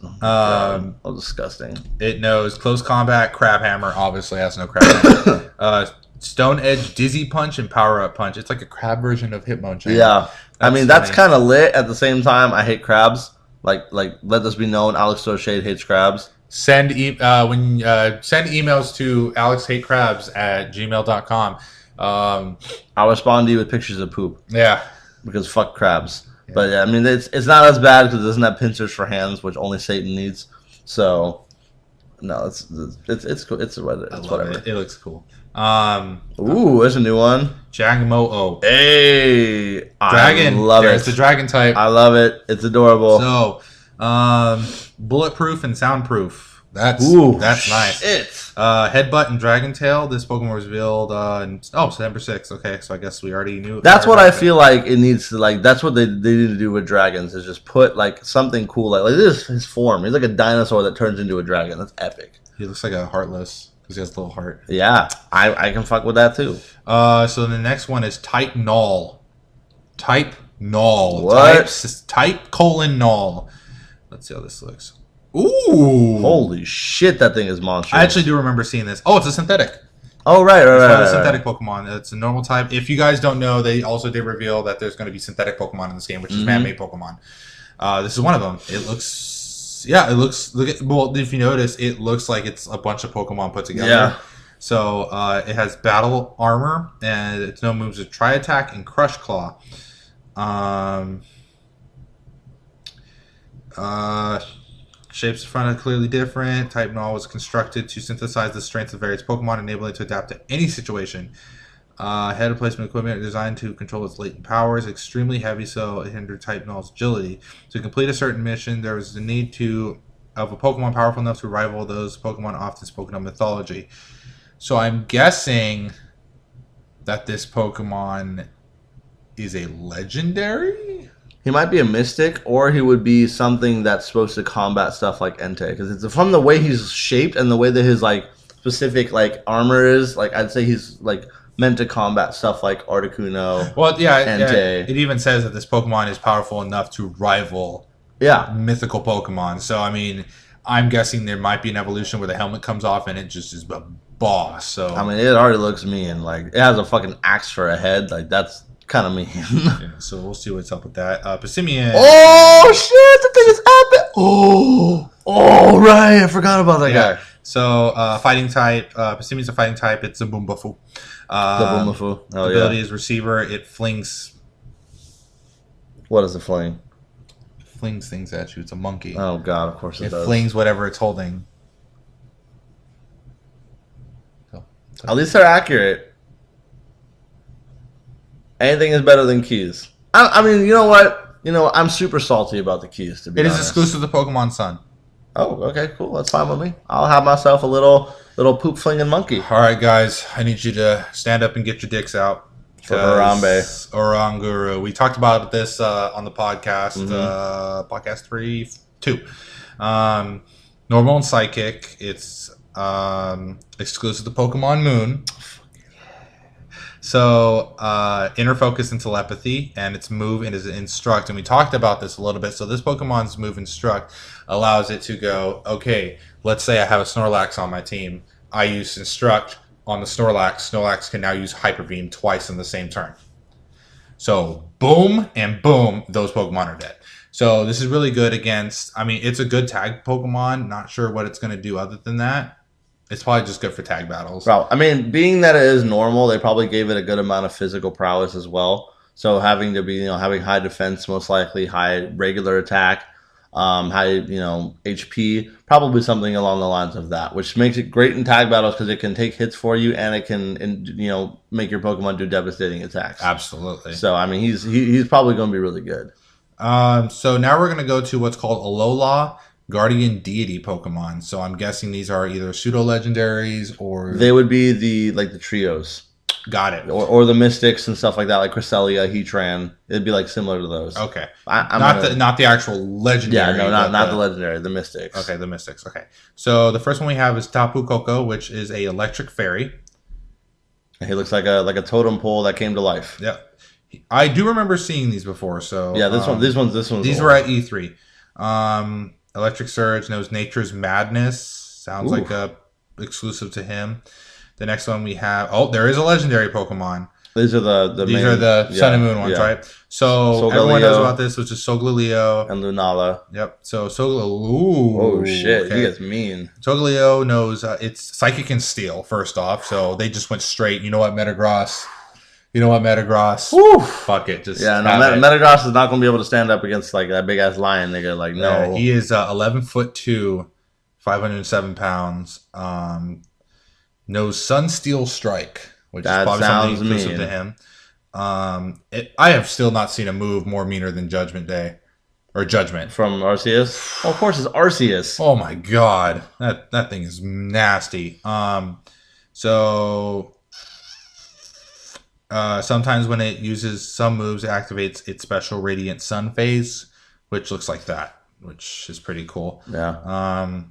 disgusting. It knows Close Combat, Crab Hammer. Obviously has no Crab Hammer. Stone Edge, Dizzy Punch, and Power Up Punch. It's like a crab version of Hitmonchan. Yeah. I mean, that's funny. kind of lit. At the same time, I hate crabs. Like let this be known, Alex Shade hates crabs. Send emails to alexhatecrabs@gmail.com. I'll respond to you with pictures of poop. Yeah. Because fuck crabs. Yeah. But yeah, I mean, it's not as bad because it doesn't have pincers for hands, which only Satan needs. So, no, it's cool. It's whatever. It looks cool. Ooh, there's a new one. Jangmo-O. Hey, Dragon. I love it. It's the dragon type. I love it. It's adorable. So, bulletproof and soundproof. That's nice. Headbutt and Dragon Tail. This Pokemon was revealed September 6th. Okay, so I guess we already knew. That's what I feel like it needs to like. That's what they need to do with dragons is just put like something cool like this is his form. He's like a dinosaur that turns into a dragon. That's epic. He looks like a Heartless because he has a little heart. Yeah, I can fuck with that too. So the next one is Type Null. Type Null. What? Type Null. Let's see how this looks. Ooh! Holy shit, that thing is monstrous. I actually do remember seeing this. Oh, it's a synthetic. Oh, right. It's not a synthetic Pokemon. It's a normal type. If you guys don't know, they also did reveal that there's going to be synthetic Pokemon in this game, which is man-made Pokemon. This is one of them. It looks... Yeah, it looks... Well, if you notice, it looks like it's a bunch of Pokemon put together. Yeah. So, it has Battle Armor, and its no moves are Tri Attack and Crush Claw. Shapes in front are clearly different. Type Null was constructed to synthesize the strengths of various Pokemon, enabling it to adapt to any situation. Head replacement equipment designed to control its latent powers, extremely heavy, so it hindered type null's agility. To complete a certain mission, there was the need of a Pokemon powerful enough to rival those Pokemon often spoken of mythology. So I'm guessing that this Pokemon is a legendary? He might be a mystic, or he would be something that's supposed to combat stuff like Entei. Because it's from the way he's shaped and the way that his like specific like armor is. Like I'd say he's like meant to combat stuff like Articuno, Well, yeah, Entei. it even says that this Pokemon is powerful enough to rival Yeah, mythical Pokemon. So, I mean, I'm guessing there might be an evolution where the helmet comes off and it just is a boss. So, I mean it already looks mean. Like it has a fucking axe for a head. Like that's kind of mean. yeah, so we'll see what's up with that. Passimian. Oh shit! The thing is epic. Oh right, I forgot about that guy. So, fighting type. Passimian's a fighting type. It's a Boombafu. The Boomafu. Oh Ability yeah. is receiver. It flings What is the flame? things at you. It's a monkey. Oh god, of course it It does. flings whatever it's holding. So, At least they're accurate. Anything is better than keys. I mean, you know what? I'm super salty about the keys. To be it is honest. exclusive to Pokemon Sun. Oh, okay, cool. That's fine with me. I'll have myself a little poop flinging monkey All right, guys. I need you to stand up and get your dicks out. for Harambe. Oranguru. We talked about this on the podcast, Mm-hmm. podcast 2. Normal and Psychic. It's exclusive to Pokemon Moon. So, inner focus and telepathy, and its move and is instruct. And we talked about this a little bit. So, this Pokemon's move instruct allows it to go, okay, let's say I have a Snorlax on my team. I use instruct on the Snorlax. Snorlax can now use Hyper Beam twice in the same turn. So, boom and boom, those Pokemon are dead. So, this is really good against, I mean, it's a good tag Pokemon. Not sure what it's going to do other than that. It's probably just good for tag battles. Bro, I mean, being that it is normal, they probably gave it a good amount of physical prowess as well. So having to be, having high defense, most likely high regular attack, high, HP, probably something along the lines of that, which makes it great in tag battles because it can take hits for you and it can, make your Pokemon do devastating attacks. Absolutely. So I mean, he's probably going to be really good. So now we're going to go to what's called Alola Guardian Deity Pokemon. So I'm guessing these are either pseudo legendaries or They would be the trios. Got it. Or the mystics and stuff like that, like Cresselia, Heatran. It'd be like similar to those. Okay. I'm not the actual legendary. Yeah, no, not the legendary, the mystics. Okay, the mystics. Okay. So the first one we have is Tapu Koko, which is a electric fairy. He looks like a totem pole that came to life. Yeah. I do remember seeing these before. So yeah, this one. These were at E3. Electric Surge knows Nature's Madness. Sounds like a exclusive to him. The next one we have. Oh, there is a legendary Pokemon. These are the These are the Sun and Moon ones, right? So everyone knows about this, which is Solgaleo and Lunala. Yep. So Solgaleo. Oh shit, he gets mean. Solgaleo knows it's Psychic and Steel. First off, so they just went straight. You know what, Metagross? Woo. Fuck it. Just Metagross is not going to be able to stand up against like that big ass lion nigga. Like no, he is 11'2", 507 pounds. Knows Sunsteel Strike, which that is probably something exclusive mean. to him. I have still not seen a move more meaner than Judgment Day or Judgment from Arceus. Oh, of course, it's Arceus. Oh my god, that thing is nasty. Sometimes when it uses some moves, it activates its special Radiant Sun phase, which looks like that, which is pretty cool. Yeah.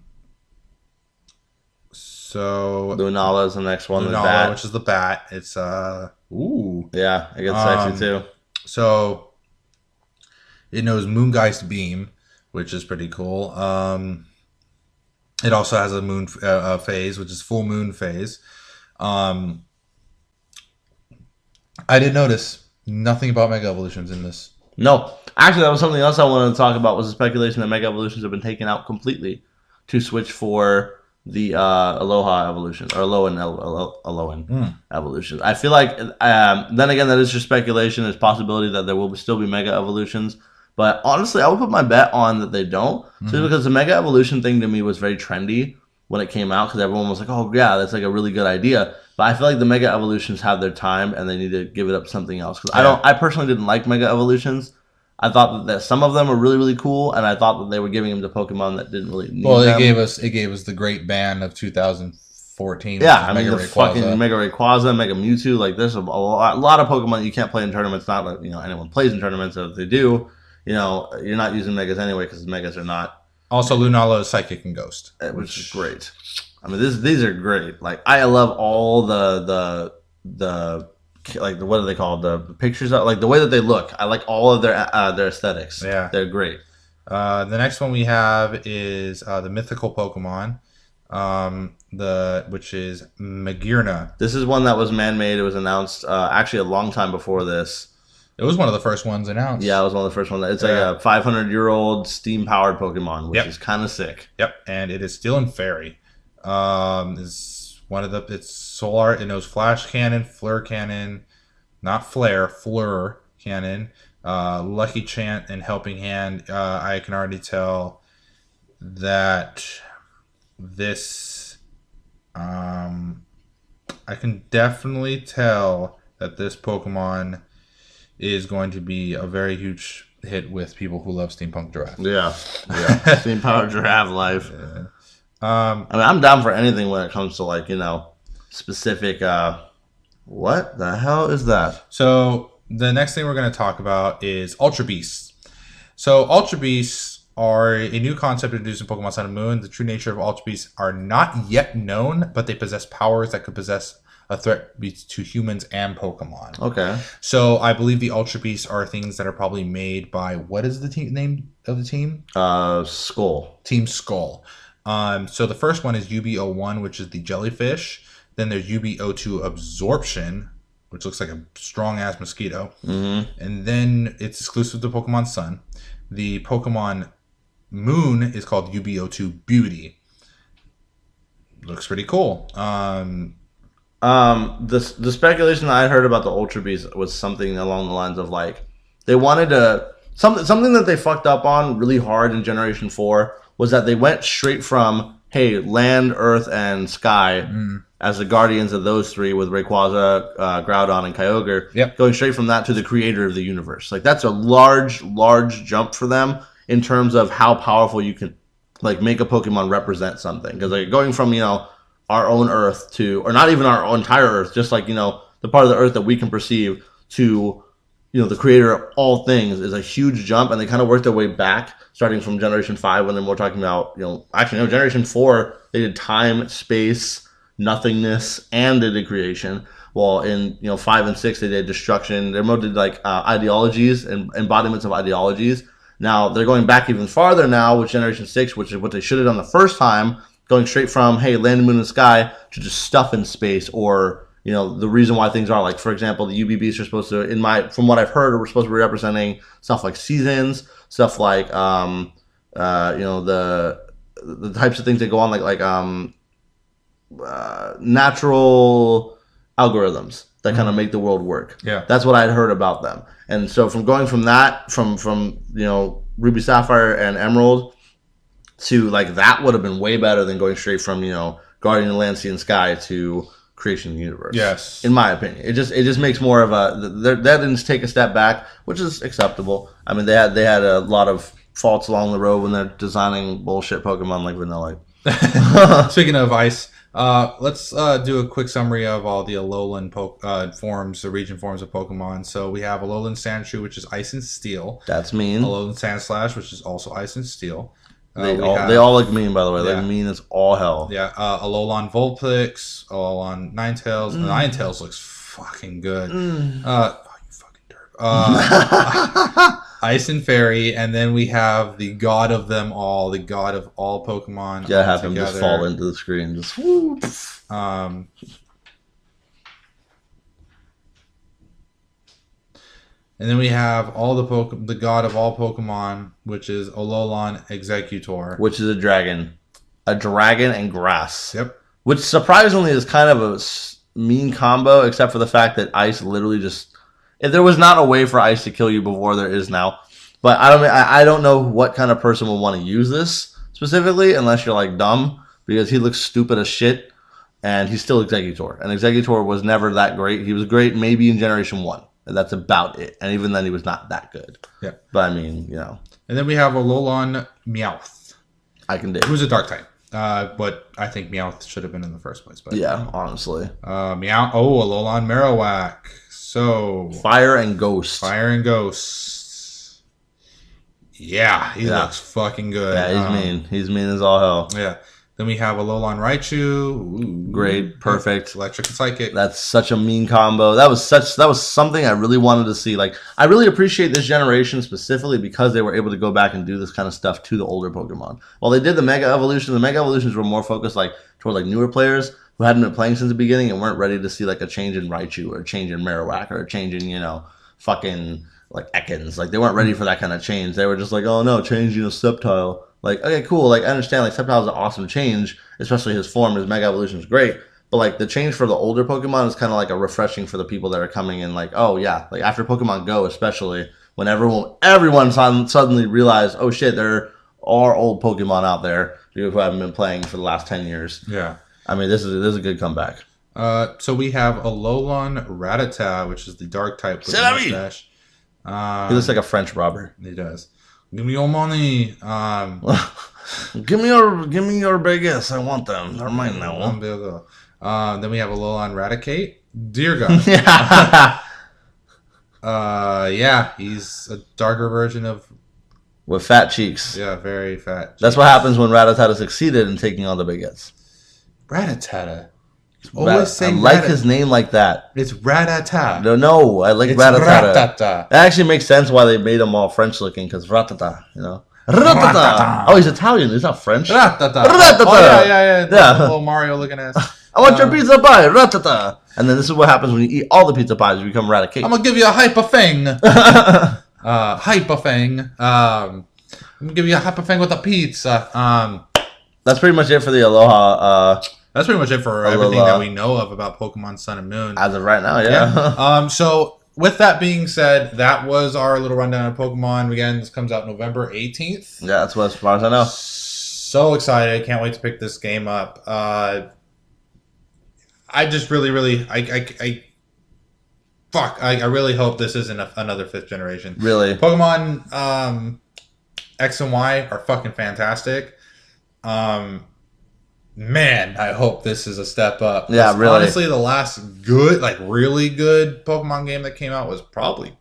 So Lunala is the next one. Lunala, which is the bat. It's ooh. Yeah, it gets sexy too. So it knows Moongeist Beam, which is pretty cool. It also has a moon phase, which is full moon phase. I did notice nothing about Mega Evolutions in this. No, actually, that was something else I wanted to talk about. Was the speculation that Mega Evolutions have been taken out completely to switch for the Aloha evolution or Alolan evolutions. I feel like then again that is just speculation. There's possibility that there will still be Mega Evolutions, but honestly, I would put my bet on that they don't. Just because the Mega Evolution thing to me was very trendy when it came out, because everyone was like, "Oh yeah, that's like a really good idea." But I feel like the Mega Evolutions have their time, and they need to give it up to something else. Because Yeah. I personally didn't like Mega Evolutions. I thought that some of them were really, really cool, and I thought that they were giving them to Pokemon that didn't really need Well, them. it gave us the great ban of 2014. Yeah, I mean Mega the Rayquaza. fucking Mega Rayquaza, Mega Mewtwo. Like there's a lot of Pokemon you can't play in tournaments. Not that anyone plays in tournaments. So if they do, you're not using Megas anyway because Megas are not. Also, Lunala is Psychic and Ghost, Which is great. I mean, these are great. Like I love all the like what are they called? The pictures, like the way that they look. I like all of their aesthetics. Yeah, they're great. The next one we have is the mythical Pokemon, which is Magearna. This is one that was man-made. It was announced actually a long time before this. It was one of the first ones announced. Yeah, it was one of the first ones. It's like a 500-year-old steam-powered Pokemon, which is kind of sick. Yep, and it is Steel and Fairy. It's Solar. It knows Flash Cannon, Fleur Cannon, not Flare, Fleur Cannon, Lucky Chant, and Helping Hand. I can already tell that this. I can definitely tell that this Pokemon is going to be a very huge hit with people who love Steampunk Giraffe. Yeah. Steam Powered Giraffe life. Yeah. I mean, I'm down for anything when it comes to like specific. What the hell is that? So the next thing we're going to talk about is Ultra Beasts. So Ultra Beasts are a new concept introduced in Pokemon Sun and Moon. The true nature of Ultra Beasts are not yet known, but they possess powers that could possess a threat to humans and Pokemon. Okay. So I believe the Ultra Beasts are things that are probably made by, what is the name of the team? Skull. Team Skull. So the first one is UB01, which is the jellyfish. Then there's UB02 Absorption, which looks like a strong-ass mosquito. Mm-hmm. And then it's exclusive to Pokemon Sun. The Pokemon Moon is called UB02 Beauty. Looks pretty cool. The speculation that I heard about the Ultra Beast was something along the lines of like they wanted to something that they fucked up on really hard in Generation 4 was that they went straight from land, earth, and sky as the guardians of those three with Rayquaza, Groudon, and Kyogre. Yep. Going straight from that to the creator of the universe. Like that's a large jump for them in terms of how powerful you can like make a Pokemon represent something. Because like going from our own Earth to, or not even our entire Earth, just like the part of the Earth that we can perceive to the creator of all things is a huge jump, and they kind of worked their way back, starting from Generation 5 when then we're talking about, Generation 4, they did time, space, nothingness, and they did creation. While in, 5 and 6, they did destruction. They did like ideologies and embodiments of ideologies. Now, they're going back even farther now with Generation 6, which is what they should have done the first time, going straight from, land, moon, and sky to just stuff in space, or the reason why things are like, for example, the UBBs are supposed to, from what I've heard, we're supposed to be representing stuff like seasons, stuff like the types of things that go on like natural algorithms that kind of make the world work. Yeah, that's what I'd heard about them. And so from going from that, from Ruby, Sapphire, and Emerald to like that would have been way better than going straight from Guardian of Land, Sea, and Sky to Creation of the Universe. Yes, in my opinion, it just makes more of that didn't take a step back, which is acceptable. I mean, they had a lot of faults along the road when they're designing bullshit Pokemon like Vanilla. Speaking of ice, let's do a quick summary of all the Alolan forms, the region forms of Pokemon. So we have Alolan Sandshrew, which is Ice and Steel. That's mean. Alolan Sandslash, which is also Ice and Steel. They all look mean, by the way. They're mean as all hell. Yeah, Alolan Vulpix, Alolan Ninetales. Ninetales looks fucking good. You fucking derp. Ice and Fairy, and then we have the god of them all, the god of all Pokemon. Yeah, have him just fall into the screen. Just whoop. And then we have the god of all Pokemon, which is Alolan Executor. Which is a dragon. A dragon and grass. Yep. Which surprisingly is kind of a mean combo, except for the fact that Ice literally just... If there was not a way for Ice to kill you before, there is now. But I don't know what kind of person would want to use this specifically, unless you're like dumb, because he looks stupid as shit. and he's still Executor. And Executor was never that great. He was great maybe in Generation 1. And that's about it. And even then, he was not that good. Yeah. But I mean, you know. And then we have Alolan Meowth. I can dig. Who's a dark type. But I think Meowth should have been in the first place. But yeah, honestly. Alolan Marowak. So Fire and Ghost. Fire and Ghost. Yeah, he looks fucking good. Yeah, he's mean. He's mean as all hell. Yeah. Then we have Alolan Raichu. Ooh, great, perfect. Electric and Psychic. That's such a mean combo. That was something I really wanted to see. Like, I really appreciate this generation specifically because they were able to go back and do this kind of stuff to the older Pokemon. While they did the Mega Evolution, the Mega Evolutions were more focused like toward like newer players who hadn't been playing since the beginning and weren't ready to see like a change in Raichu or a change in Marowak or a change in, you know, fucking like Ekans. Like, they weren't ready for that kind of change. They were just like, oh no, changing a Sceptile. Like, okay, cool. Like, I understand, like, Sceptile is an awesome change, especially his form. His Mega Evolution is great. But, like, the change for the older Pokemon is kind of like a refreshing for the people that are coming in. Like, oh, yeah. Like, after Pokemon Go, especially, when everyone suddenly realized, oh, shit, there are old Pokemon out there who haven't been playing for the last 10 years. Yeah. I mean, this is a good comeback. So we have Alolan Rattata, which is the dark type with the mustache. He looks like a French robber. He does. Give me your money. give me your biggest. I want them. They're mine now. Then we have Alolan Raticate. Dear God. Yeah, he's a darker version of... with fat cheeks. Yeah, very fat cheeks. That's what happens when Rattata succeeded in taking on the biggets. Rattata. I like his name like that. It's Rattata. No, I like Rattata. That actually makes sense why they made him all French looking, because Rattata, you know. Ratata. Oh, he's Italian. He's not French. Ratata. Ratata. Oh, yeah. Little Mario looking ass. I want your pizza pie. Ratata. And then this is what happens when you eat all the pizza pies. You become Raticate. I'm going to give you a hyper fang. Hyper fang. I'm going to give you a hyper fang with a pizza. That's pretty much it for the Aloha. That's pretty much it for everything that we know of about Pokemon Sun and Moon. As of right now, yeah. So, with that being said, that was our little rundown of Pokemon. Again, this comes out November 18th. Yeah, that's what, as far as I know. So excited. Can't wait to pick this game up. I just really, I really hope this isn't another 5th generation. Really. Pokemon X and Y are fucking fantastic. Man, I hope this is a step up. Yeah, really. Honestly, the last good, like really good Pokemon game that came out was probably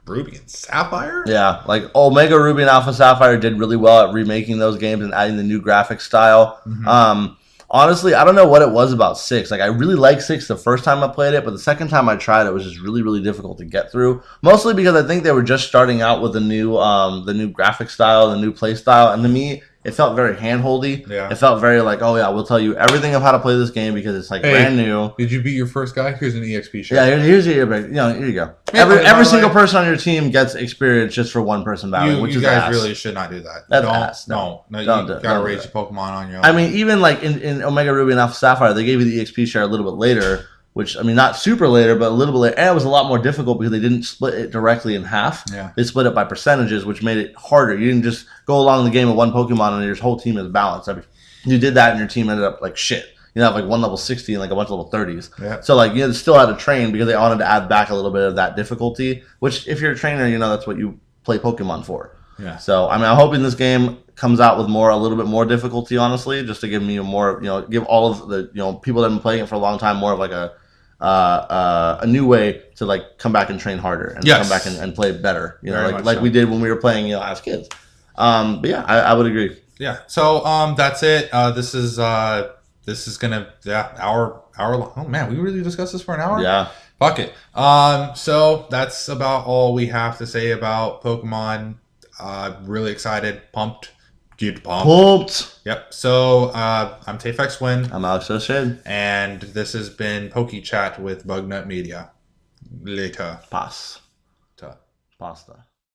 Ruby and Sapphire. Yeah, like Omega Ruby and Alpha Sapphire did really well at remaking those games and adding the new graphic style. Mm-hmm. Honestly, I don't know what it was about 6. Like, I really liked 6 the first time I played it, but the second time I tried it was just really, really difficult to get through. Mostly because I think they were just starting out with the new graphic style, the new play style, and to me, it felt very hand-holdy. Yeah. It felt very like, oh yeah, we'll tell you everything of how to play this game because it's like brand new. Did you beat your first guy? Here's an EXP shot. Yeah, here's your, here you go. Every single person on your team gets experience just for one person battling, which is ass. You guys really should not do that. That's ass. No, you gotta raise your Pokemon on your own. I mean, even like in Omega Ruby and Alpha Sapphire, they gave you the EXP share a little bit later, which, I mean, not super later, but a little bit later. And it was a lot more difficult because they didn't split it directly in half. Yeah. They split it by percentages, which made it harder. You didn't just go along the game with one Pokemon and your whole team is balanced. I mean, you did that and your team ended up like shit. You have like one level 60 and like a bunch of level 30s. Yeah. So like you still had to train because they wanted to add back a little bit of that difficulty, which if you're a trainer, you know that's what you play Pokemon for. Yeah. So, I mean, I'm hoping this game comes out with a little bit more difficulty, honestly, just to give me give all of the, people that have been playing it for a long time more of like a new way to like come back and train harder and come back and play better, like we did when we were playing, as kids. But yeah, I would agree. Yeah. So that's it. This is gonna hour long. Oh man, we really discussed this for an hour. Yeah. Fuck it. So that's about all we have to say about Pokemon. Really excited, pumped. Pumped. Yep. So I'm Tayfex Win. I'm Alex O'Shea. And this has been PokeChat with Bugnut Media. Later. Pasta.